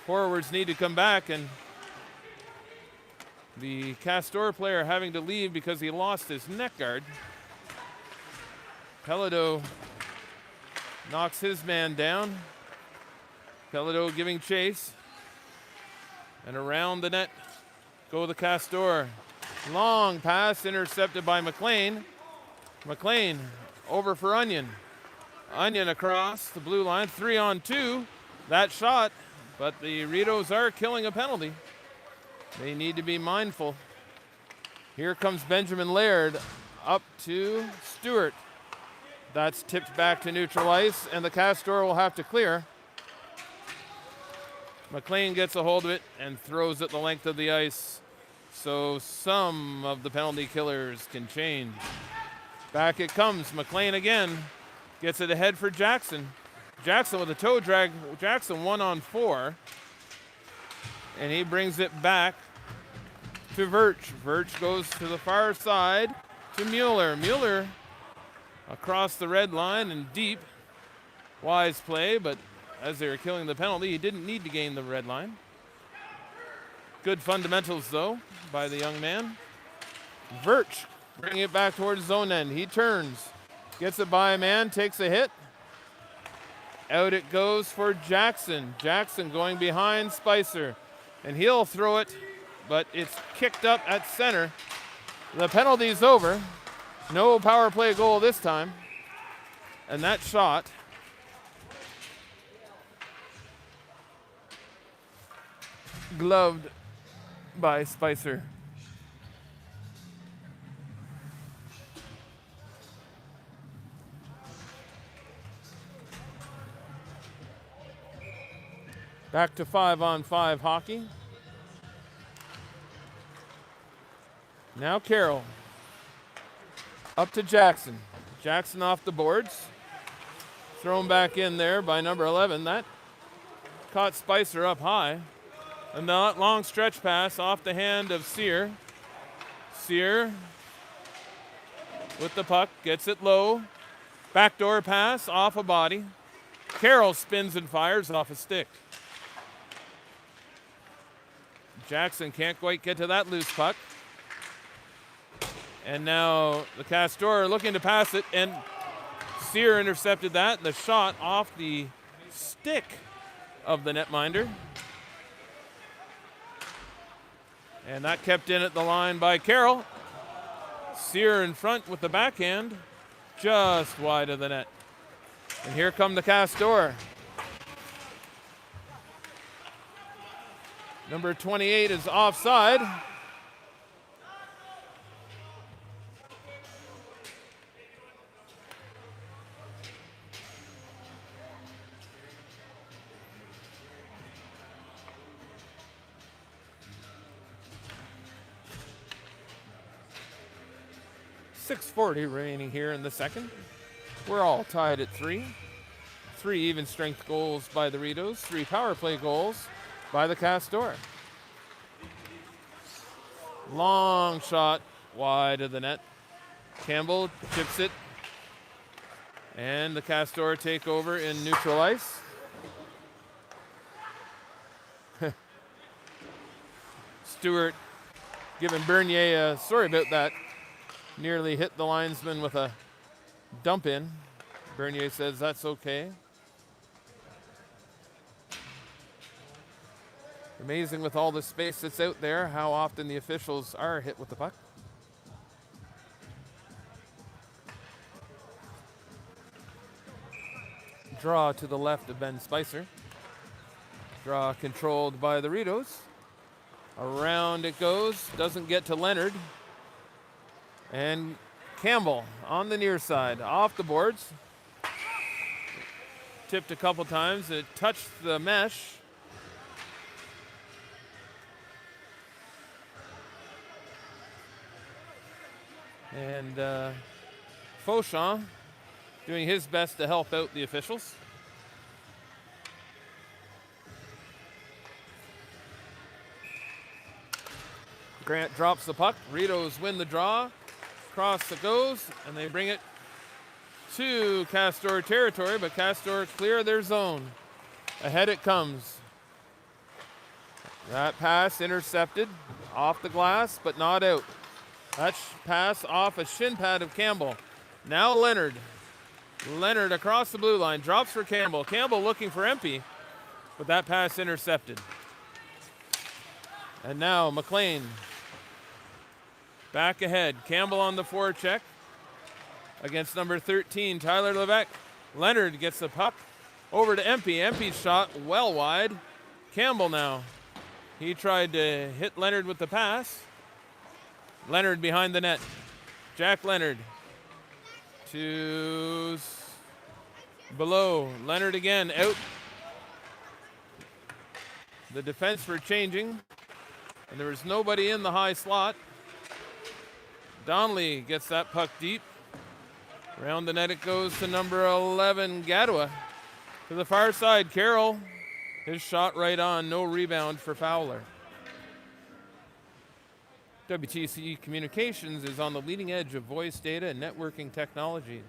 Forwards need to come back, and the Castor player having to leave because he lost his neck guard. Pelledo knocks his man down. Pelledo giving chase. And around the net go the Castor. Long pass intercepted by McLean. McLean over for Onion. Onion across the blue line, 3-on-2. That shot, but the Rideaus are killing a penalty. They need to be mindful. Here comes Benjamin Laird up to Stewart. That's tipped back to neutral ice, and the Castor will have to clear. McLean gets a hold of it and throws it the length of the ice, so some of the penalty killers can change. Back it comes. McLean again gets it ahead for Jackson. Jackson with a toe drag. Jackson 1-on-4. And he brings it back to Verch. Verch goes to the far side to Mueller. Mueller across the red line and deep. Wise play, but as they were killing the penalty, he didn't need to gain the red line. Good fundamentals, though, by the young man. Verch bringing it back towards his own end. He turns, gets it by a man, takes a hit. Out it goes for Jackson. Jackson going behind Spicer, and he'll throw it, but it's kicked up at center. The penalty's over. No power play goal this time. And that shot gloved by Spicer. Back to 5-on-5 hockey. Now Carroll. Up to Jackson. Jackson off the boards. Thrown back in there by number 11. That caught Spicer up high. And that long stretch pass off the hand of Sear. Sear with the puck, gets it low. Backdoor pass off a body. Carroll spins and fires off a stick. Jackson can't quite get to that loose puck. And now the Castors looking to pass it, and Sear intercepted that. The shot off the stick of the netminder. And that kept in at the line by Carroll. Sear in front with the backhand, just wide of the net. And here come the Castors. Number 28 is offside. .640 remaining here in the second. We're all tied at 3. 3 even strength goals by the Rideaus, 3 power play goals by the Castors. Long shot wide of the net. Campbell chips it. And the Castors take over in neutral ice. Stewart giving Bernier sorry about that. Nearly hit the linesman with a dump in. Bernier says that's okay. Amazing with all the space that's out there, how often the officials are hit with the puck. Draw to the left of Ben Spicer. Draw controlled by the Rideaus. Around it goes, doesn't get to Leonard. And Campbell on the near side, off the boards. Tipped a couple times, it touched the mesh. And Fauchon doing his best to help out the officials. Grant drops the puck. Rideaus win the draw. Cross it goes, and they bring it to Castor territory, but Castor clear their zone. Ahead it comes. That pass intercepted off the glass, but not out. That pass off a shin pad of Campbell. Now Leonard. Leonard across the blue line, drops for Campbell. Campbell looking for Empey, but that pass intercepted. And now McLean. Back ahead. Campbell on the forecheck against number 13, Tyler Levesque. Leonard gets the puck over to Empey. Empey's shot well wide. Campbell now. He tried to hit Leonard with the pass. Leonard behind the net. Jack Leonard to below. Leonard again out. The defense were changing, and there was nobody in the high slot. Donnelly gets that puck deep. Around the net it goes to number 11, Gadua. To the far side, Carroll. His shot right on, no rebound for Fowler. WTC Communications is on the leading edge of voice data and networking technology.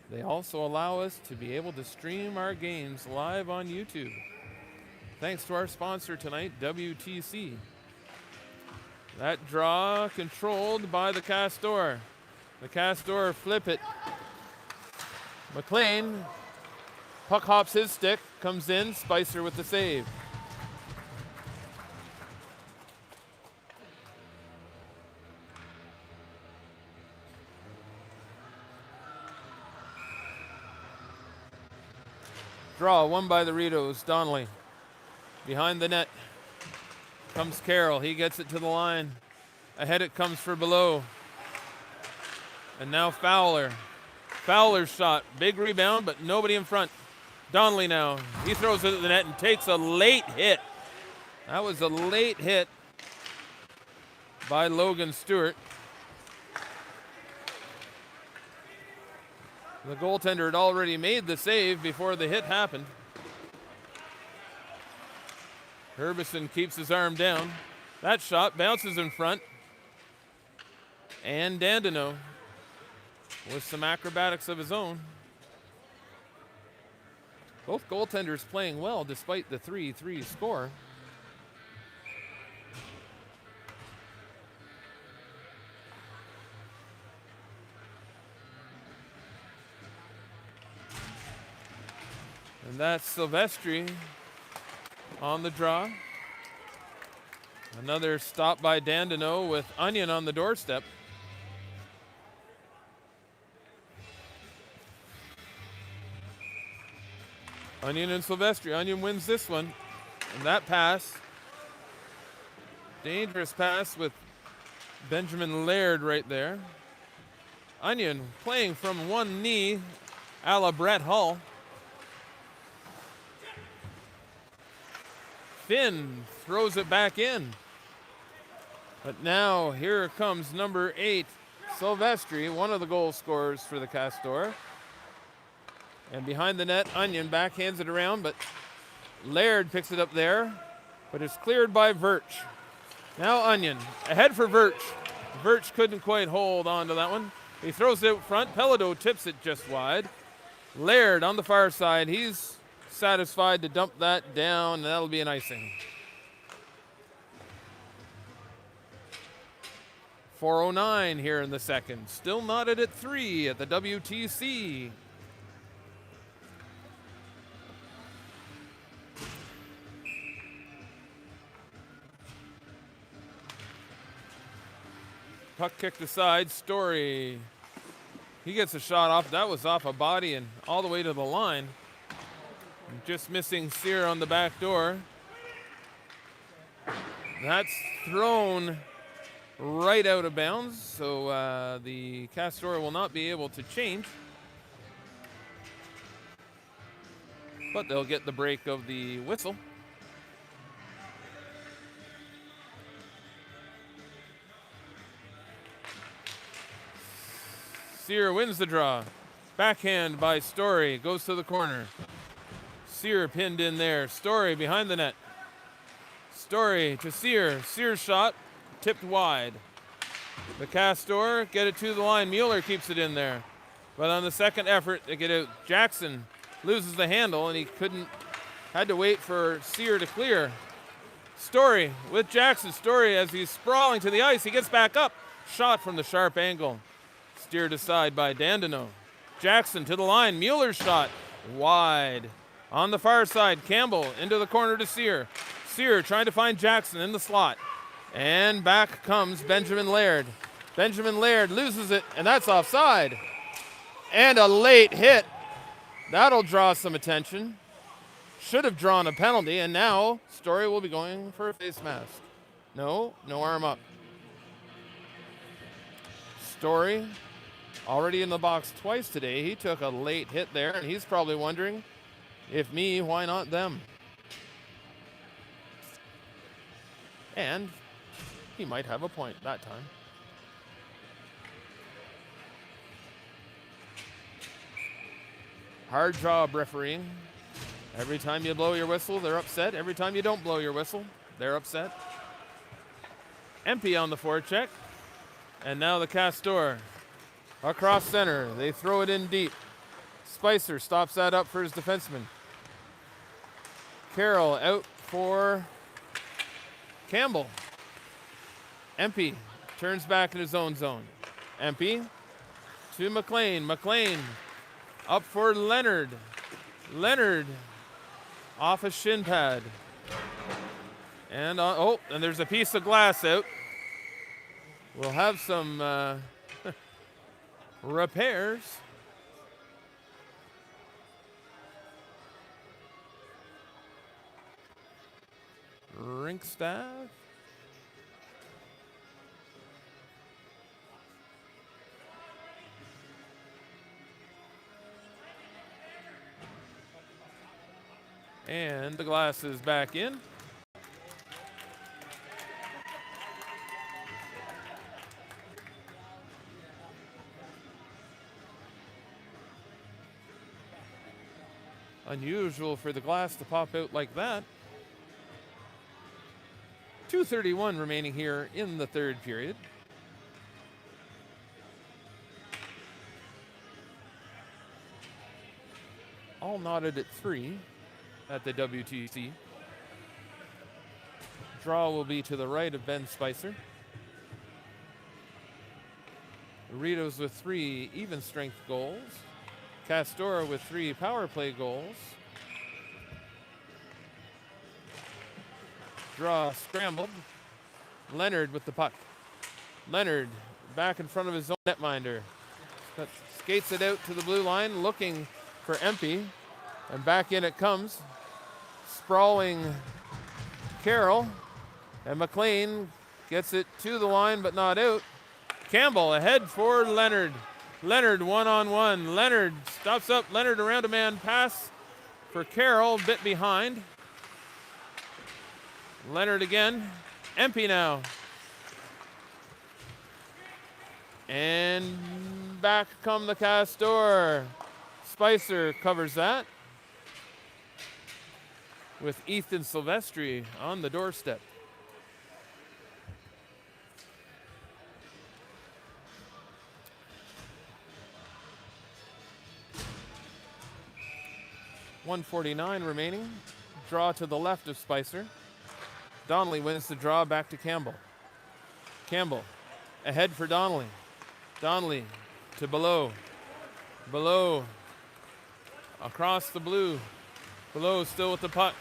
They also allow us to be able to stream our games live on YouTube. Thanks to our sponsor tonight, WTC. That draw controlled by the Castors. The Castors flip it. McLean puck hops his stick, comes in, Spicer with the save. Draw won by the Rideaus. Donnelly behind the net. Comes Carroll. He gets it to the line. Ahead it comes for below. And now Fowler. Fowler's shot. Big rebound, but nobody in front. Donnelly now. He throws it at the net and takes a late hit. That was a late hit by Logan Stewart. The goaltender had already made the save before the hit happened. Herbison keeps his arm down. That shot bounces in front. And Dandino with some acrobatics of his own. Both goaltenders playing well despite the 3-3 score. And that's Silvestri on the draw. Another stop by Dandino with Onion on the doorstep. Onion and Silvestri. Onion wins this one. And that pass, dangerous pass with Benjamin Laird right there. Onion playing from one knee, a la Brett Hull. Finn throws it back in. But now here comes number 8, Silvestri, one of the goal scorers for the Castors. And behind the net, Onion backhands it around, but Laird picks it up there, but it's cleared by Virch. Now Onion, ahead for Virch. Virch couldn't quite hold on to that one. He throws it out front. Pelado tips it just wide. Laird on the far side, he's satisfied to dump that down, and that'll be an icing. 4:09 here in the second. Still knotted at 3 at the WTC. Puck kicked aside. Story. He gets a shot off. That was off a body and all the way to the line. Just missing Sear on the back door. That's thrown right out of bounds, so the Castor will not be able to change. But they'll get the break of the whistle. Sear wins the draw. Backhand by Story, goes to the corner. Sear pinned in there. Story behind the net. Story to Sear. Sear's shot tipped wide. The Castor get it to the line. Mueller keeps it in there. But on the second effort, they get out. Jackson loses the handle, and he had to wait for Sear to clear. Story with Jackson. Story as he's sprawling to the ice. He gets back up. Shot from the sharp angle. Steered aside by Dandino. Jackson to the line. Mueller's shot wide. On the far side, Campbell into the corner to Sear. Sear trying to find Jackson in the slot. And back comes Benjamin Laird. Benjamin Laird loses it, and that's offside. And a late hit. That'll draw some attention. Should have drawn a penalty, and now Story will be going for a face mask. No arm up. Story already in the box twice today. He took a late hit there, and he's probably wondering, if me, why not them? And he might have a point that time. Hard job refereeing. Every time you blow your whistle, they're upset. Every time you don't blow your whistle, they're upset. Empty on the forecheck. And now the Castor across center. They throw it in deep. Spicer stops that up for his defenseman. Carroll out for Campbell. Empey turns back in his own zone. Empey to McLean. McLean up for Leonard. Leonard off a shin pad. And and there's a piece of glass out. We'll have some repairs. Rink staff. And the glass is back in. Unusual for the glass to pop out like that. 2:31 remaining here in the third period. All knotted at 3 at the WTC. Draw will be to the right of Ben Spicer. Rideaus with 3 even strength goals. Castors with 3 power play goals. Draw scrambled. Leonard with the puck. Leonard back in front of his own netminder. Skates it out to the blue line, looking for Empey. And back in it comes. Sprawling Carroll. And McLean gets it to the line, but not out. Campbell ahead for Leonard. Leonard one-on-one. Leonard stops up. Leonard around a man pass for Carroll, bit behind. Leonard again. Empey now. And back come the Castors. Spicer covers that with Ethan Silvestri on the doorstep. .149 remaining. Draw to the left of Spicer. Donnelly wins the draw back to Campbell. Campbell ahead for Donnelly. Donnelly to Below. Below across the blue. Below still with the puck.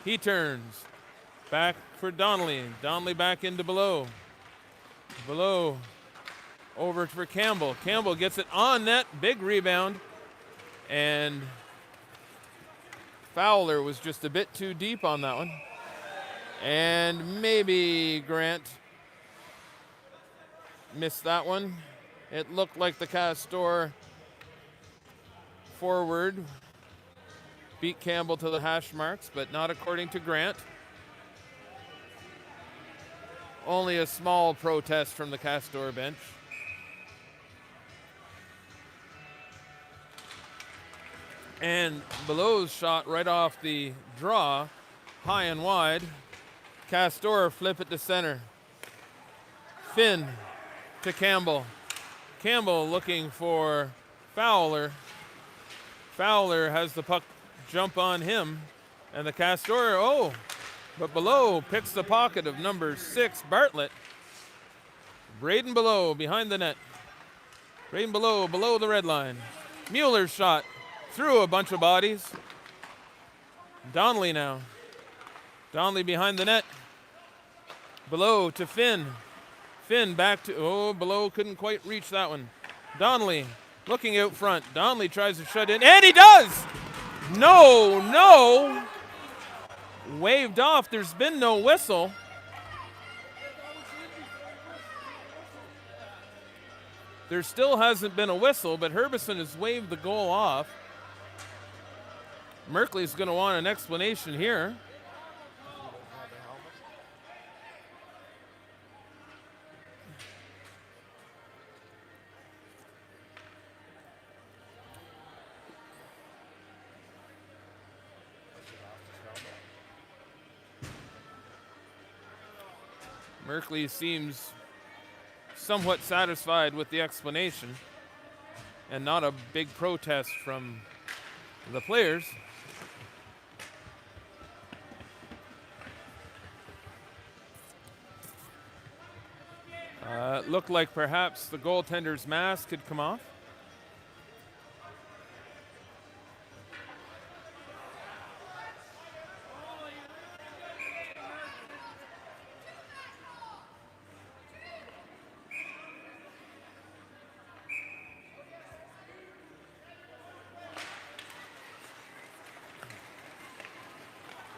He turns. Back for Donnelly. Donnelly back into Below. Below over for Campbell. Campbell gets it on net. Big rebound. And Fowler was just a bit too deep on that one. And maybe Grant missed that one. It looked like the Castors forward beat Campbell to the hash marks, but not according to Grant. Only a small protest from the Castors bench. And Below's shot right off the draw, high and wide. Castors flip it to center. Finn to Campbell. Campbell looking for Fowler. Fowler has the puck jump on him. And the Castors, but Below picks the pocket of number 6, Bartlett. Braden Below behind the net. Braden Below below the red line. Mueller's shot through a bunch of bodies. Donnelly now. Donnelly behind the net. Below to Finn. Finn back to, Below couldn't quite reach that one. Donnelly looking out front. Donnelly tries to shut in, and he does! No! Waved off. There's been no whistle. There still hasn't been a whistle, but Herbison has waved the goal off. Merkley's going to want an explanation here. Merkley seems somewhat satisfied with the explanation and not a big protest from the players. It looked like perhaps the goaltender's mask had come off.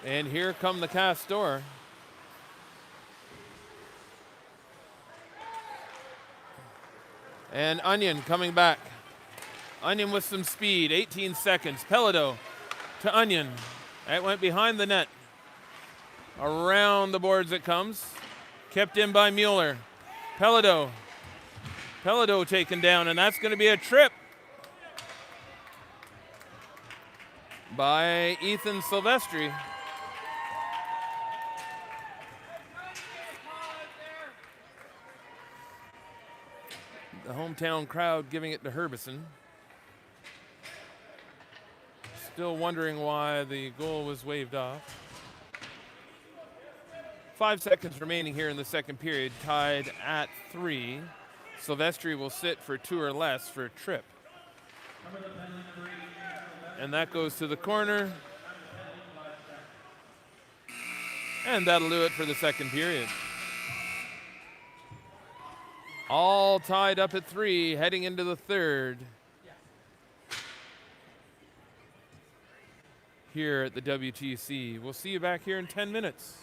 And here come the Castors. And Onion coming back. Onion with some speed, 18 seconds. Pelodeau to Onion. That went behind the net. Around the boards it comes. Kept in by Mueller. Pelado taken down, and that's going to be a trip by Ethan Silvestri. The hometown crowd giving it to Herbison. Still wondering why the goal was waved off. 5 seconds remaining here in the second period, tied at 3. Silvestri will sit for 2 or less for a trip. And that goes to the corner. And that'll do it for the second period. All tied up at 3, heading into the third. Here at the WTC. We'll see you back here in 10 minutes.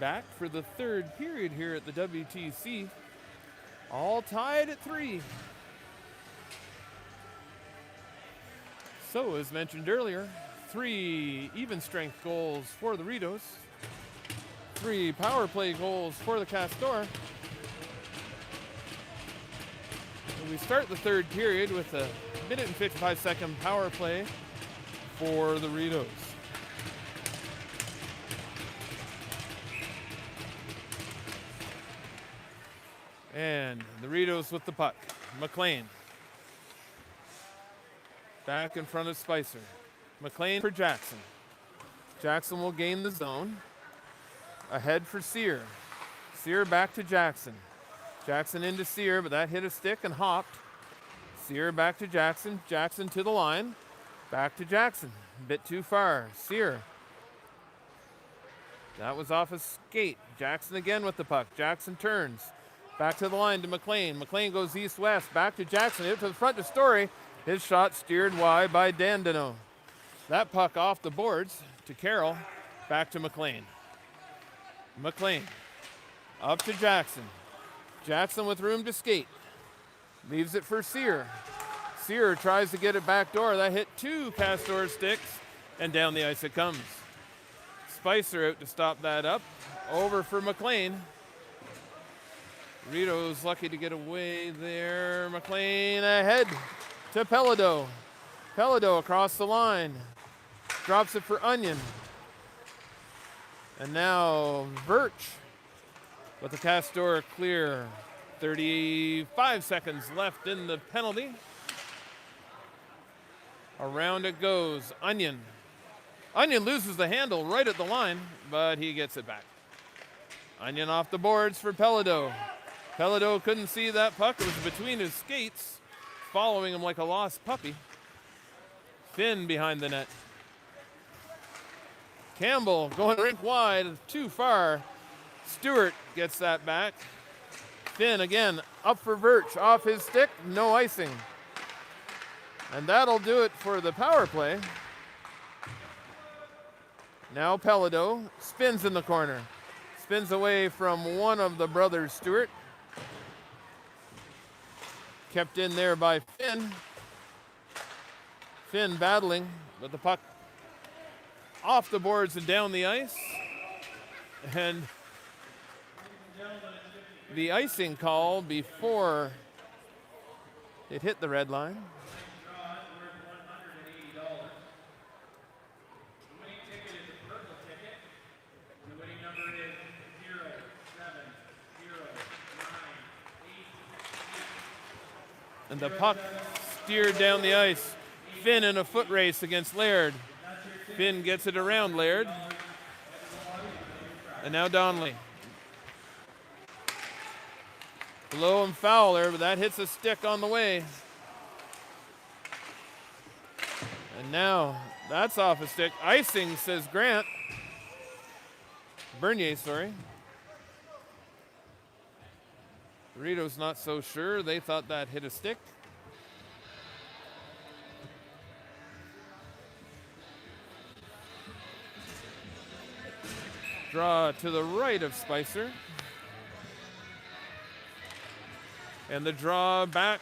back for the third period here at the WTC. All tied at 3. So, as mentioned earlier, 3 even strength goals for the Rideaus, 3 power play goals for the Castors. And we start the third period with a minute and 55-second power play for the Rideaus. And the Rideaus with the puck. McLean. Back in front of Spicer. McLean for Jackson. Jackson will gain the zone. Ahead for Sear. Sear back to Jackson. Jackson into Sear, but that hit a stick and hopped. Sear back to Jackson. Jackson to the line. Back to Jackson. A bit too far. Sear. That was off his skate. Jackson again with the puck. Jackson turns. Back to the line to McLean. McLean goes east-west. Back to Jackson. Hit to the front to Story. His shot steered wide by Dandino. That puck off the boards to Carroll. Back to McLean. McLean up to Jackson. Jackson with room to skate. Leaves it for Sear. Sear tries to get it back door. That hit 2 Castor sticks, and down the ice it comes. Spicer out to stop that up. Over for McLean. Rideaus lucky to get away there. McLean ahead to Pelado. Pelado across the line. Drops it for Onion. And now Birch with the Castor clear. 35 seconds left in the penalty. Around it goes. Onion. Onion loses the handle right at the line, but he gets it back. Onion off the boards for Pelado. Pelado couldn't see that puck. It was between his skates, following him like a lost puppy. Finn behind the net. Campbell going rink wide, too far. Stewart gets that back. Finn again up for Birch, off his stick, no icing. And that'll do it for the power play. Now Pelado spins in the corner. Spins away from one of the brothers, Stewart. Kept in there by Finn. Finn battling with the puck off the boards and down the ice. And the icing call before it hit the red line. And the puck steered down the ice. Finn in a foot race against Laird. Finn gets it around Laird. And now Donnelly. Low and Fowler, but that hits a stick on the way. And now that's off a stick. Icing, says Grant. Bernier, sorry. Rideaus not so sure. They thought that hit a stick. Draw to the right of Spicer. And the draw back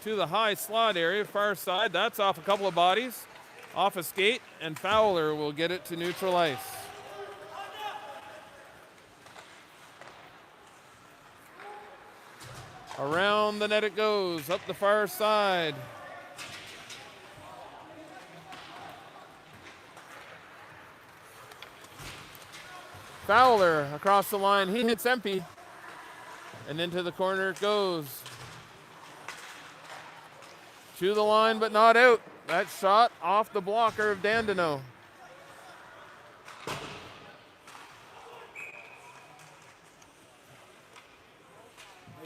to the high slot area, far side. That's off a couple of bodies, off a skate, and Fowler will get it to neutral ice. Around the net it goes, up the far side. Fowler across the line, he hits empty. And into the corner it goes. To the line, but not out. That shot off the blocker of Dandino.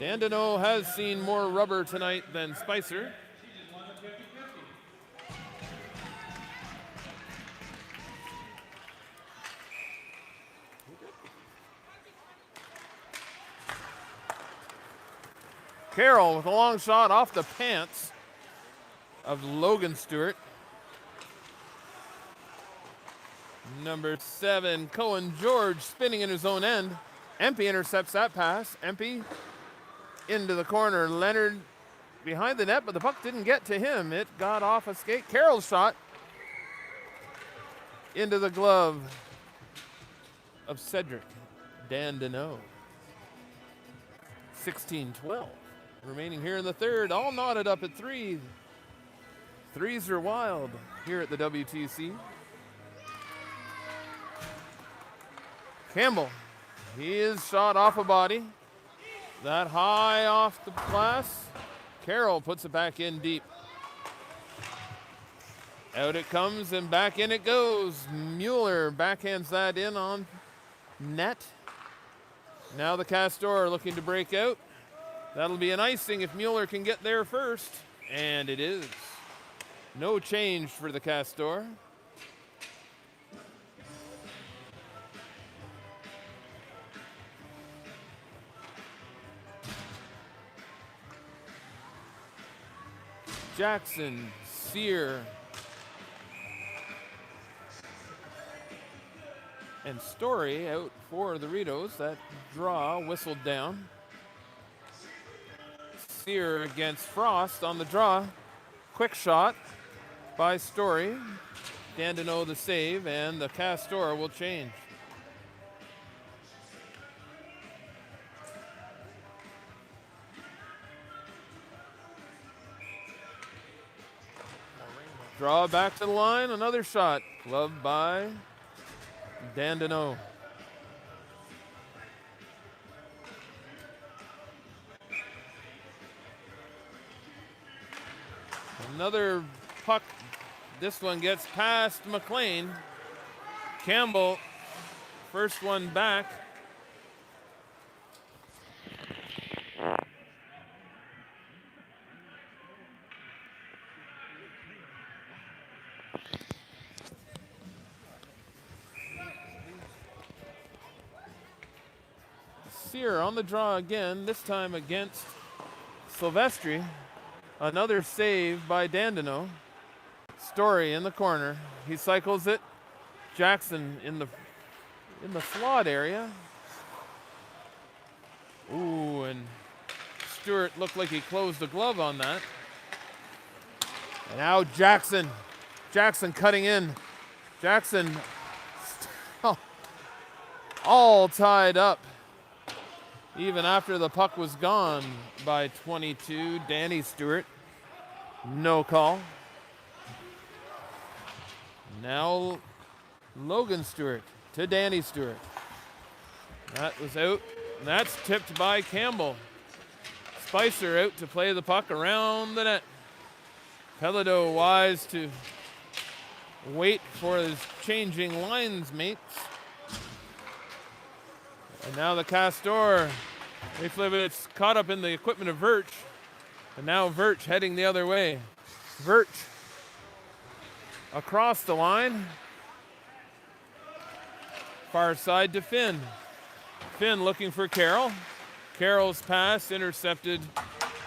Dandino has seen more rubber tonight than Spicer. Carroll with a long shot off the pants of Logan Stewart. Number 7, Cohen George, spinning in his own end. Empey intercepts that pass. Empey into the corner. Leonard behind the net, but the puck didn't get to him. It got off a skate. Carroll's shot into the glove of Cedric Dandeneau. 16-12. Remaining here in the third. All knotted up at 3. Threes are wild here at the WTC. Campbell, he is shot off a body. That high off the glass. Carroll puts it back in deep. Out it comes and back in it goes. Mueller backhands that in on net. Now the Castors looking to break out. That'll be an icing if Mueller can get there first. And it is. No change for the Castors. Jackson, Sear, and Story out for the Rideaus. That draw whistled down. Sear against Frost on the draw. Quick shot by Story. Dandeneau the save, and the Castors will change. Draw back to the line, another shot. Gloved by Dandeneau. Another puck. This one gets past McLean. Campbell, first one back. Sear on the draw again, this time against Silvestri. Another save by Dandeneau. Story in the corner. He cycles it. Jackson in the slot area. Ooh, and Stewart looked like he closed the glove on that. And now Jackson. Jackson cutting in. Jackson all tied up. Even after the puck was gone by 22, Danny Stewart. No call. Now Logan Stewart to Danny Stewart. That was out. And that's tipped by Campbell. Spicer out to play the puck around the net. Pelodeau wise to wait for his changing lines mates. And now the Castors, they flip it. It's caught up in the equipment of Virch. And now Virch heading the other way. Virch across the line. Far side to Finn. Finn looking for Carroll. Carroll's pass intercepted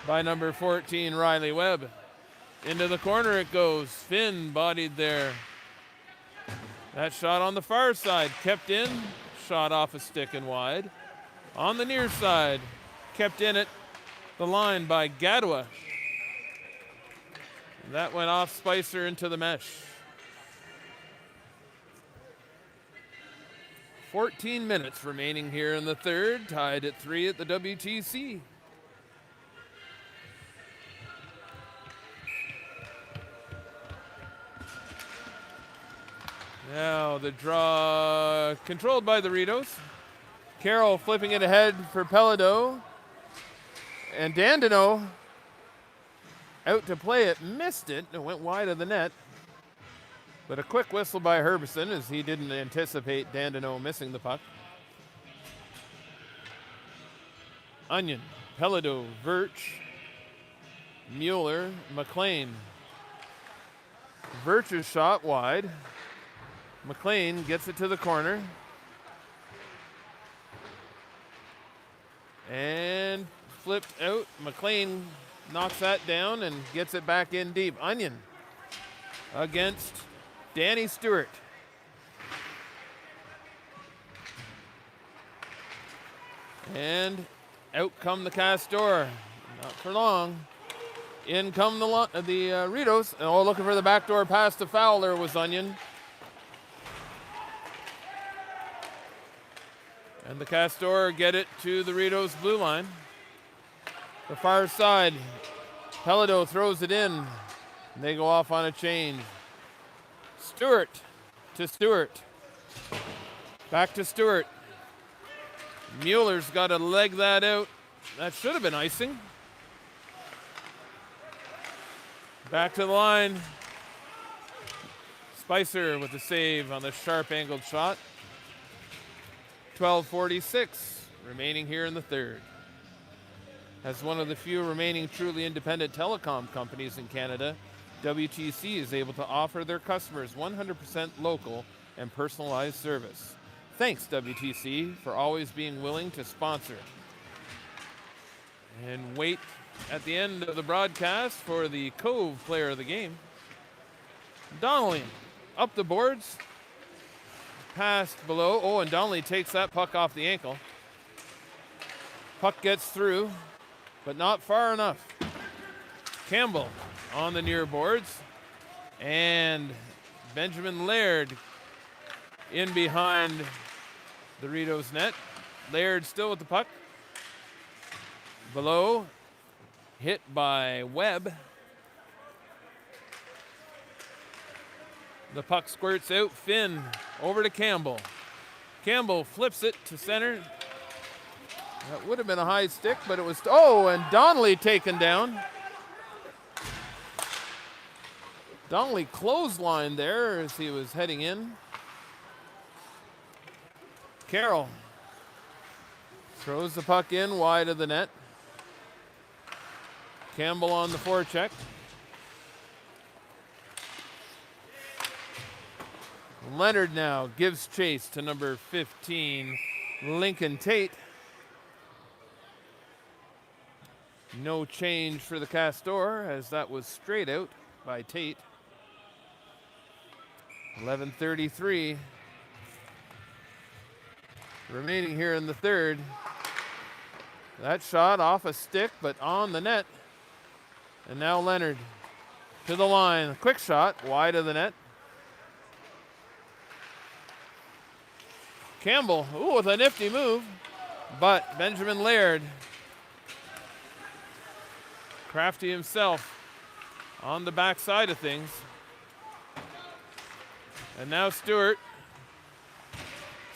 by number 14, Riley Webb. Into the corner it goes. Finn bodied there. That shot on the far side, kept in. Shot off a stick and wide. On the near side, kept in at the line by Gadwa. That went off Spicer into the mesh. 14 minutes remaining here in the third, tied at 3 at the WTC. Now the draw controlled by the Rideaus. Carroll flipping it ahead for Pelodeau. And Dandeneau out to play it, missed it, and went wide of the net. But a quick whistle by Herbison as he didn't anticipate Dandeneau missing the puck. Onion, Pelodeau, Virch, Mueller, McLean. Virch's shot wide. McLean gets it to the corner. And flipped out. McLean knocks that down and gets it back in deep. Onion against Danny Stewart. And out come the Castors. Not for long. In come the Rideaus. Oh, looking for the backdoor pass to Fowler was Onion. And the Castors get it to the Rideaus blue line. The far side. Pelado throws it in. And they go off on a change. Stewart to Stewart. Back to Stewart. Mueller's got to leg that out. That should have been icing. Back to the line. Spicer with the save on the sharp angled shot. 12:46 remaining here in the third. As one of the few remaining truly independent telecom companies in Canada, WTC is able to offer their customers 100% local and personalized service. Thanks, WTC, for always being willing to sponsor. And wait at the end of the broadcast for the Cove player of the game. Donnelly up the boards. Passed below. Oh, and Donnelly takes that puck off the ankle. Puck gets through, but not far enough. Campbell on the near boards. And Benjamin Laird in behind the Rideaus net. Laird still with the puck. Below, hit by Webb. The puck squirts out. Finn over to Campbell. Campbell flips it to center. That would have been a high stick, but it was... Oh, and Donnelly taken down. Donnelly clotheslined there as he was heading in. Carroll throws the puck in wide of the net. Campbell on the forecheck. Leonard now gives chase to number 15, Lincoln Tate. No change for the Castors as that was straight out by Tate. 11:33 remaining here in the third. That shot off a stick, but on the net. And now Leonard to the line. Quick shot wide of the net. Campbell, ooh, with a nifty move. But Benjamin Laird, crafty himself on the backside of things. And now Stewart,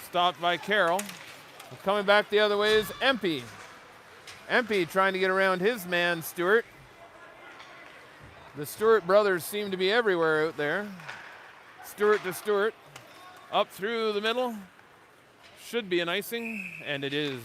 stopped by Carroll. Coming back the other way is Empey. Empey trying to get around his man, Stewart. The Stewart brothers seem to be everywhere out there. Stewart to Stewart. Up through the middle. Should be an icing, and it is.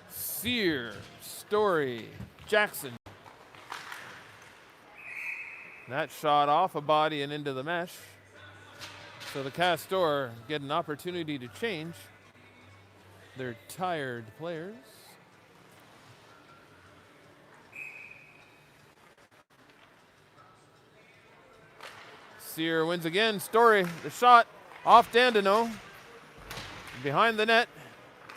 Sear, Story, Jackson. That shot off a body and into the mesh. So the Castors get an opportunity to change their tired players. Sear wins again. Story, the shot off Dandino. Behind the net.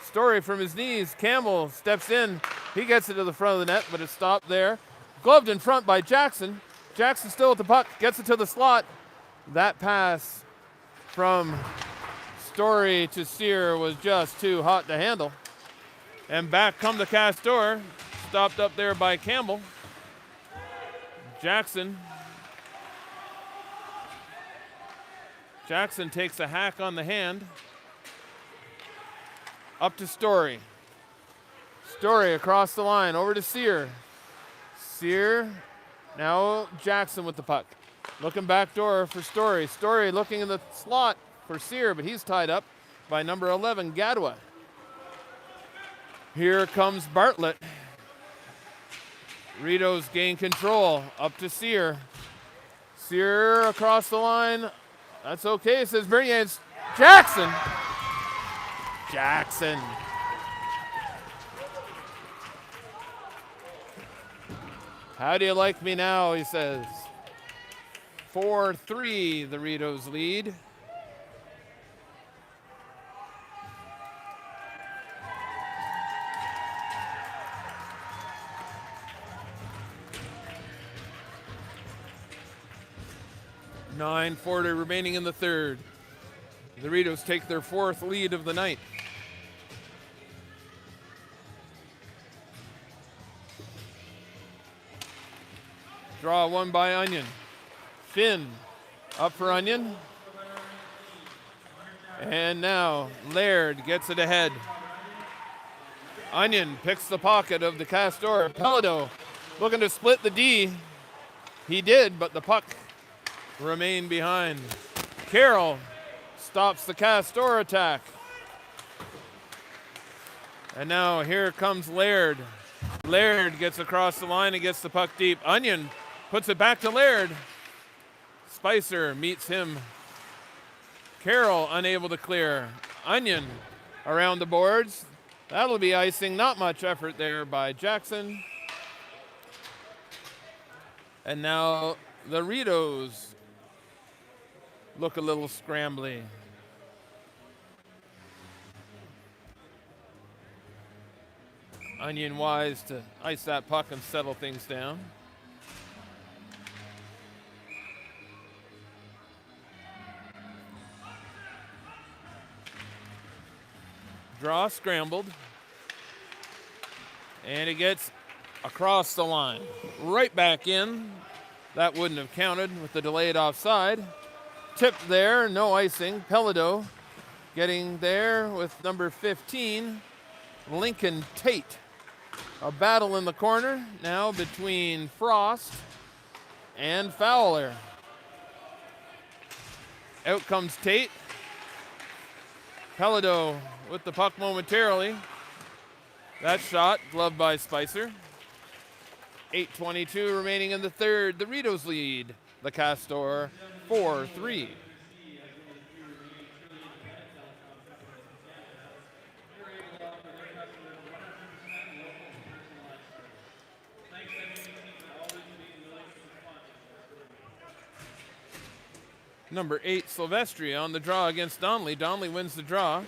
Story from his knees. Campbell steps in. He gets it to the front of the net, but it's stopped there. Gloved in front by Jackson. Jackson still with the puck. Gets it to the slot. That pass from Story to Sear was just too hot to handle. And back come the Castors. Stopped up there by Campbell. Jackson takes a hack on the hand. Up to Story. Story across the line, over to Sear. Sear, now Jackson with the puck. Looking back door for Story. Story looking in the slot for Sear, but he's tied up by number 11, Gadwa. Here comes Bartlett. Rideaus gain control, up to Sear. Sear across the line. That's okay, says Bernier. Jackson Jackson. How do you like me now, he says. 4-3, the Rideaus lead. .940 remaining in the third. The Rideaus take their fourth lead of the night. Draw one by Onion. Finn up for Onion. And now Laird gets it ahead. Onion picks the pocket of the Castor. Pelado looking to split the D. He did, but the puck remained behind. Carroll stops the Castor attack. And now here comes Laird. Laird gets across the line and gets the puck deep. Onion puts it back to Laird. Spicer meets him. Carroll unable to clear. Onion around the boards. That'll be icing. Not much effort there by Jackson. And now the Rideaus look a little scrambly. Onion wise to ice that puck and settle things down. Draw scrambled. And it gets across the line. Right back in. That wouldn't have counted with the delayed offside. Tipped there, no icing. Pelado getting there with number 15, Lincoln Tate. A battle in the corner now between Frost and Fowler. Out comes Tate. Pelado with the puck momentarily. That shot gloved by Spicer. 8:22 remaining in the third. The Rideaus lead the Castor 4-3. Number 8, Silvestri on the draw against Donnelly. Donnelly wins the draw.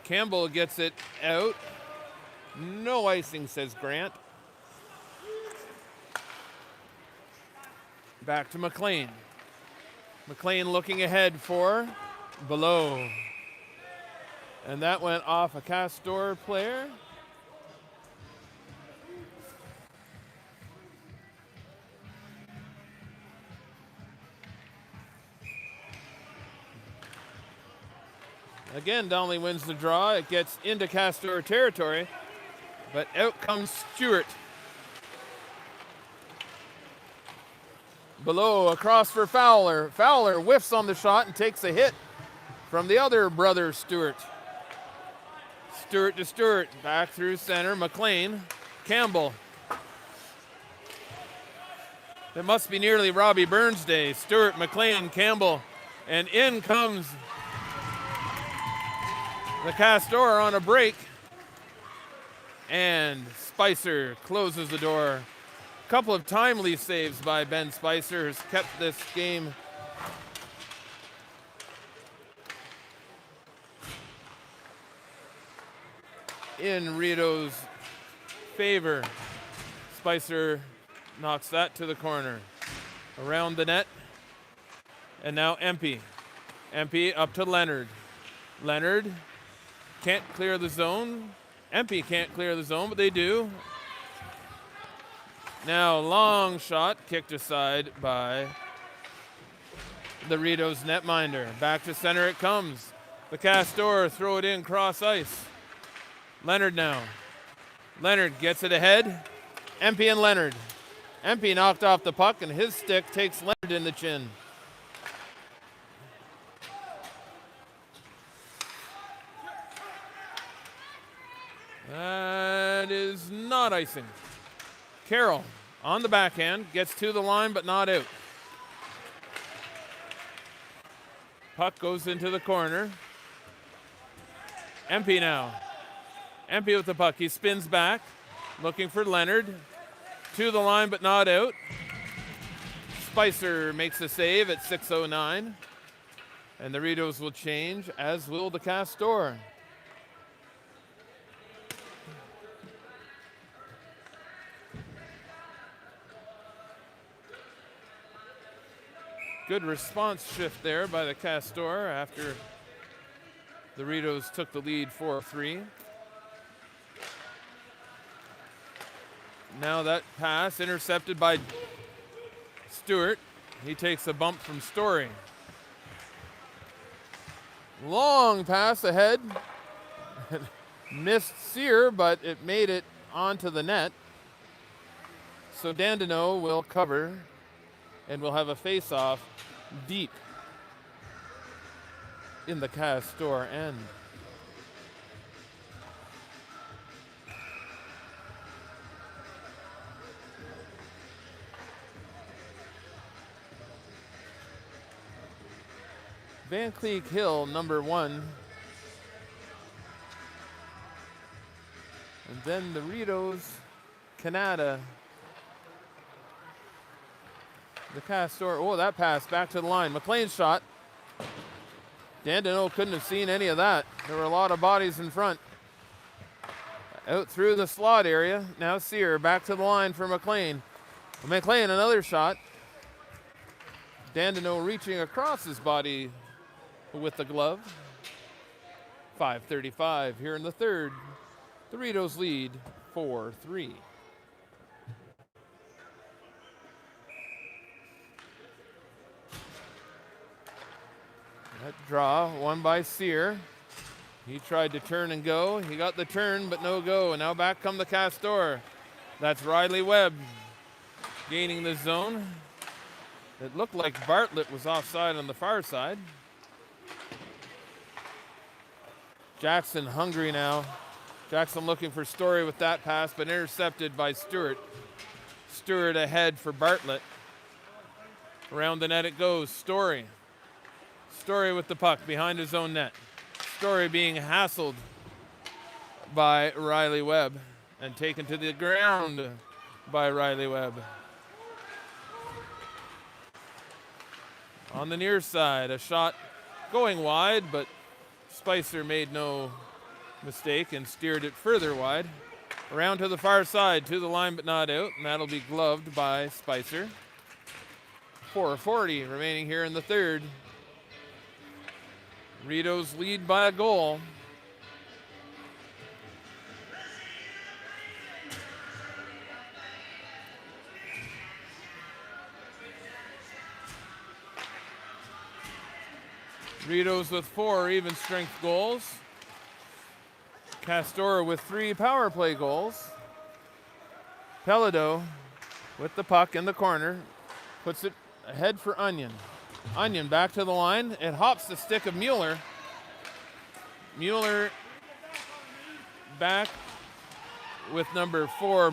Campbell gets it out. No icing, says Grant. Back to McLean. McLean looking ahead for below. And that went off a Castor player. Again, Donnelly wins the draw. It gets into Castor territory, but out comes Stewart. Below, across for Fowler. Fowler whiffs on the shot and takes a hit from the other brother, Stewart. Stewart to Stewart, back through center. McLean, Campbell. It must be nearly Robbie Burns Day. Stewart, McLean, Campbell, and in comes the Castor on a break. And Spicer closes the door. A couple of timely saves by Ben Spicer has kept this game in Rideaus' favor. Spicer knocks that to the corner. Around the net. And now Empey. Empey up to Leonard. Leonard can't clear the zone. Empey can't clear the zone, but they do. Now long shot kicked aside by the Rideaus netminder. Back to center it comes. The Castor throw it in cross ice. Leonard now. Leonard gets it ahead. Empey and Leonard. Empey knocked off the puck and his stick takes Leonard in the chin. That is not icing. Carroll on the backhand, gets to the line but not out. Puck goes into the corner. Empey now. Empey with the puck. He spins back, looking for Leonard. To the line, but not out. Spicer makes a save at 6:09. And the Rideaus will change, as will the Castors. Good response shift there by the Castors after the Rideaus took the lead 4-3. Now that pass intercepted by Stewart. He takes a bump from Story. Long pass ahead. Missed Sear, but it made it onto the net. So Dandeneau will cover and we'll have a face-off deep in the Castors end. Van Cleek Hill, number 1. And then the Rideaus, Canada. The Castors, oh, that pass back to the line. McLean's shot. Dandeneau couldn't have seen any of that. There were a lot of bodies in front. Out through the slot area. Now Sear back to the line for McLean. McLean, another shot. Dandeneau reaching across his body with the glove. 5:35 here in the third. The Rideaus lead 4-3. That draw won by Sear. He tried to turn and go. He got the turn, but no go. And now back come the Castors. That's Riley Webb gaining the zone. It looked like Bartlett was offside on the far side. Jackson hungry now. Jackson looking for Story with that pass, but intercepted by Stewart. Stewart ahead for Bartlett. Around the net it goes. Story. Story with the puck behind his own net. Story being hassled by Riley Webb and taken to the ground by Riley Webb. On the near side, a shot going wide, but Spicer made no mistake and steered it further wide. Around to the far side, to the line but not out, and that'll be gloved by Spicer. 4:40 remaining here in the third. Rideaus lead by a goal. Rideaus with 4 even strength goals. Castors with 3 power play goals. Pelado with the puck in the corner, puts it ahead for Onion. Onion back to the line. It hops the stick of Mueller. Mueller back with number 4.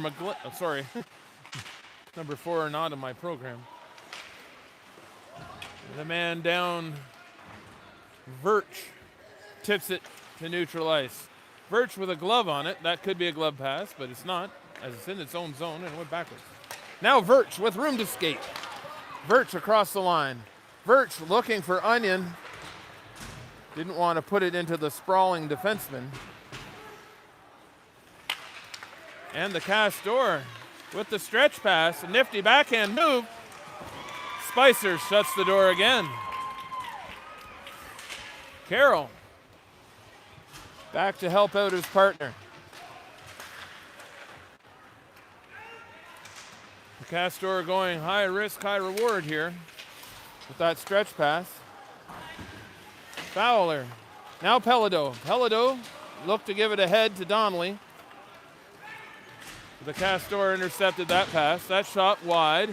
Number 4 not in my program. The man down. Virch tips it to neutral ice. Virch with a glove on it. That could be a glove pass, but it's not, as it's in its own zone and it went backwards. Now Virch with room to skate. Virch across the line. Virch looking for Onion. Didn't want to put it into the sprawling defenseman. And the Castors with the stretch pass. A nifty backhand move. Spicer shuts the door again. Carroll back to help out his partner. The Castors going high risk, high reward here with that stretch pass. Fowler. Now Pelado. Pelado looked to give it ahead to Donnelly. The Castors intercepted that pass. That shot wide.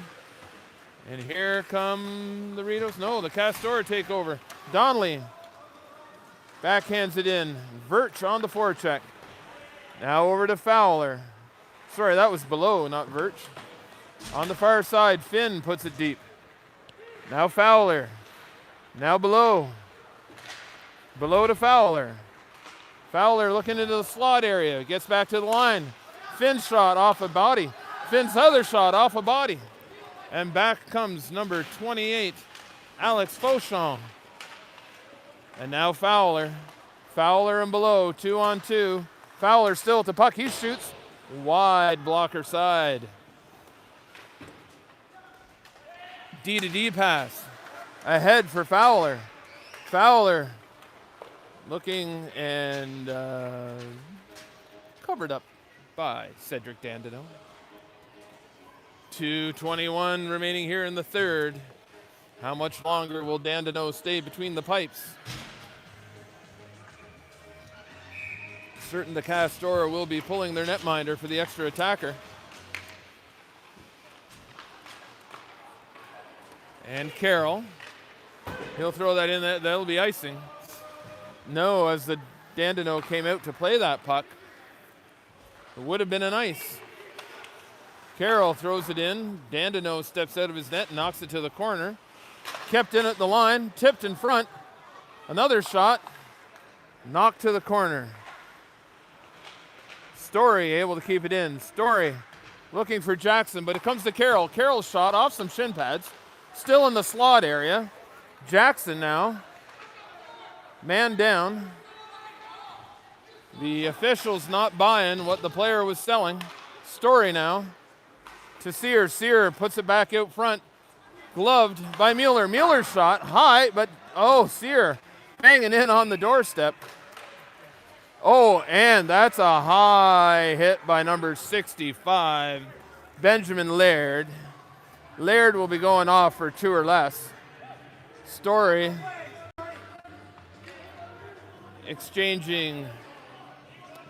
And here come the Rideaus. No, the Castors take over. Donnelly backhands it in. Virch on the forecheck. Now over to Fowler. Sorry, that was below, not Virch. On the far side, Finn puts it deep. Now Fowler. Now below. Below to Fowler. Fowler looking into the slot area, gets back to the line. Finn's shot off a body. Finn's other shot off a body. And back comes number 28, Alex Fauchon. And now Fowler. Fowler and below, 2-on-2. Fowler still at the puck. He shoots wide, blocker side. D-to-D pass. Ahead for Fowler. Fowler looking and covered up by Cedric Dandeneau. 2:21 remaining here in the third. How much longer will Dandeneau stay between the pipes? Certain the Castors will be pulling their netminder for the extra attacker. And Carroll, he'll throw that in, that'll be icing. No, as the Dandeneau came out to play that puck, it would have been an ice. Carroll throws it in. Dandeneau steps out of his net, knocks it to the corner. Kept in at the line, tipped in front. Another shot, knocked to the corner. Story able to keep it in. Story looking for Jackson, but it comes to Carroll. Carroll's shot off some shin pads, still in the slot area. Jackson now, man down. The official's not buying what the player was selling. Story now to Sear. Sear puts it back out front. Gloved by Mueller. Mueller's shot high, but Sear hanging in on the doorstep. Oh, and that's a high hit by number 65, Benjamin Laird. Laird will be going off for 2 or less. Story exchanging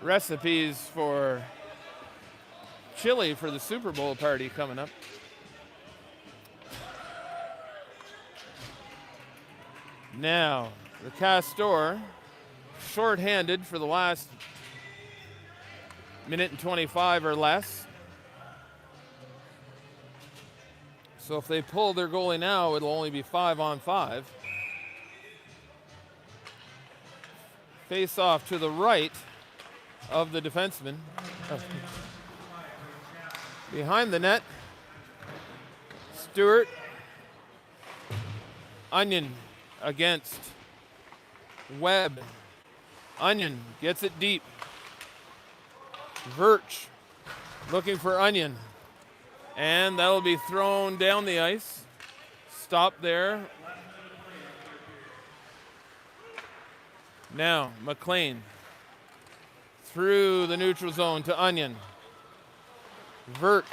recipes for chili for the Super Bowl party coming up. Now, the Castors short-handed for the last minute and 25 or less. So if they pull their goalie now, it'll only be 5-on-5. Face off to the right of the defenseman. Behind the net, Stewart. Onion against Webb. Onion gets it deep. Verch looking for Onion. And that'll be thrown down the ice. Stop there. Now, McLean through the neutral zone to Onion. Verch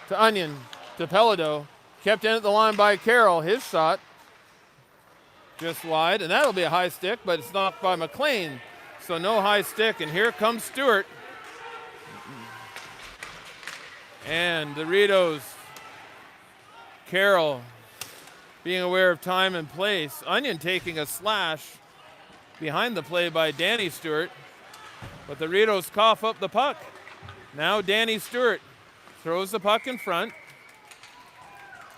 to Onion to Pelado. Kept in at the line by Carroll. His shot just wide, and that'll be a high stick, but it's knocked by McLean. So no high stick, and here comes Stewart. And the Rideaus, Carroll being aware of time and place. Onion taking a slash behind the play by Danny Stewart, but the Rideaus cough up the puck. Now Danny Stewart throws the puck in front,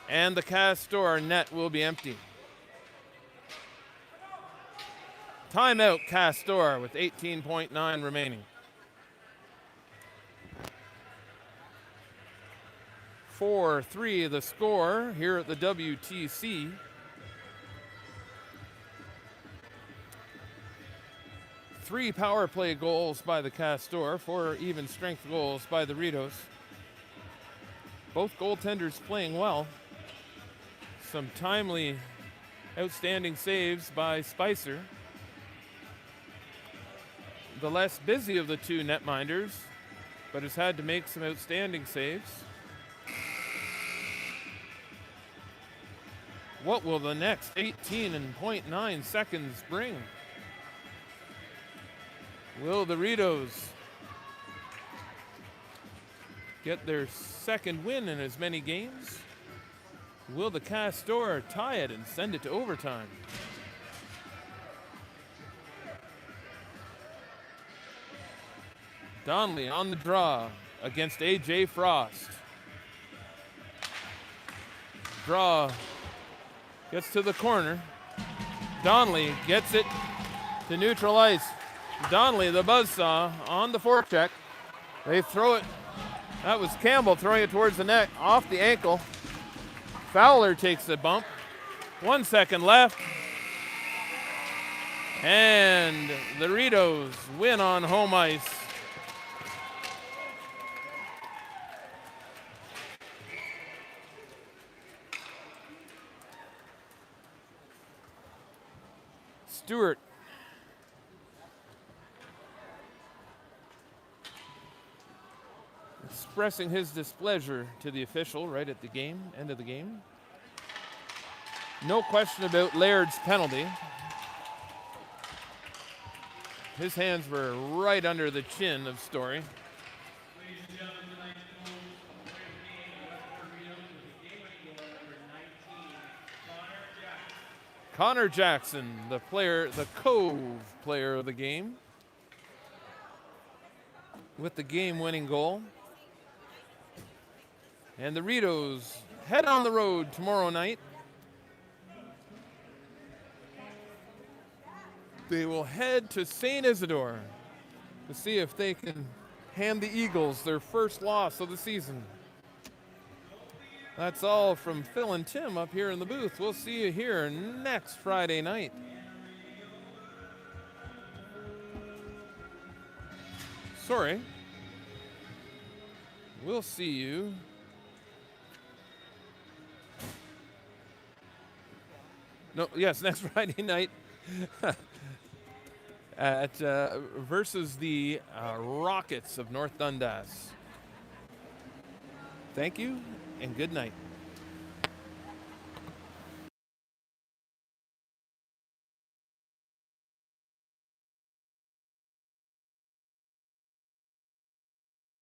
and the Castor net will be empty. Timeout Castor with 18.9 remaining. 4-3 the score here at the WTC. Three power play goals by the Castor, 4 even strength goals by the Rideaus. Both goaltenders playing well. Some timely, outstanding saves by Spicer. The less busy of the two netminders, but has had to make some outstanding saves. What will the next 18.9 seconds bring? Will the Rideaus get their second win in as many games? Will the Castor tie it and send it to overtime? Donnelly on the draw against A.J. Frost. Draw gets to the corner. Donnelly gets it to neutral ice. Donnelly, the buzzsaw, on the forecheck. They throw it. That was Campbell throwing it towards the net, off the ankle. Fowler takes the bump. 1 second left. And the Rideaus win on home ice. Stewart. Expressing his displeasure to the official right at the end of the game. No question about Laird's penalty. His hands were right under the chin of Story. Ladies and gentlemen, tonight's goal for the game, Westport Rideaus with the game-winning goal, number 19, Connor Jackson. Connor Jackson, the player, the Cove player of the game, with the game-winning goal. And the Rideaus head on the road tomorrow night. They will head to St. Isidore to see if they can hand the Eagles their first loss of the season. That's all from Phil and Tim up here in the booth. We'll see you here next Friday night. Sorry. We'll see you next Friday night at versus the Rockets of North Dundas. Thank you and good night.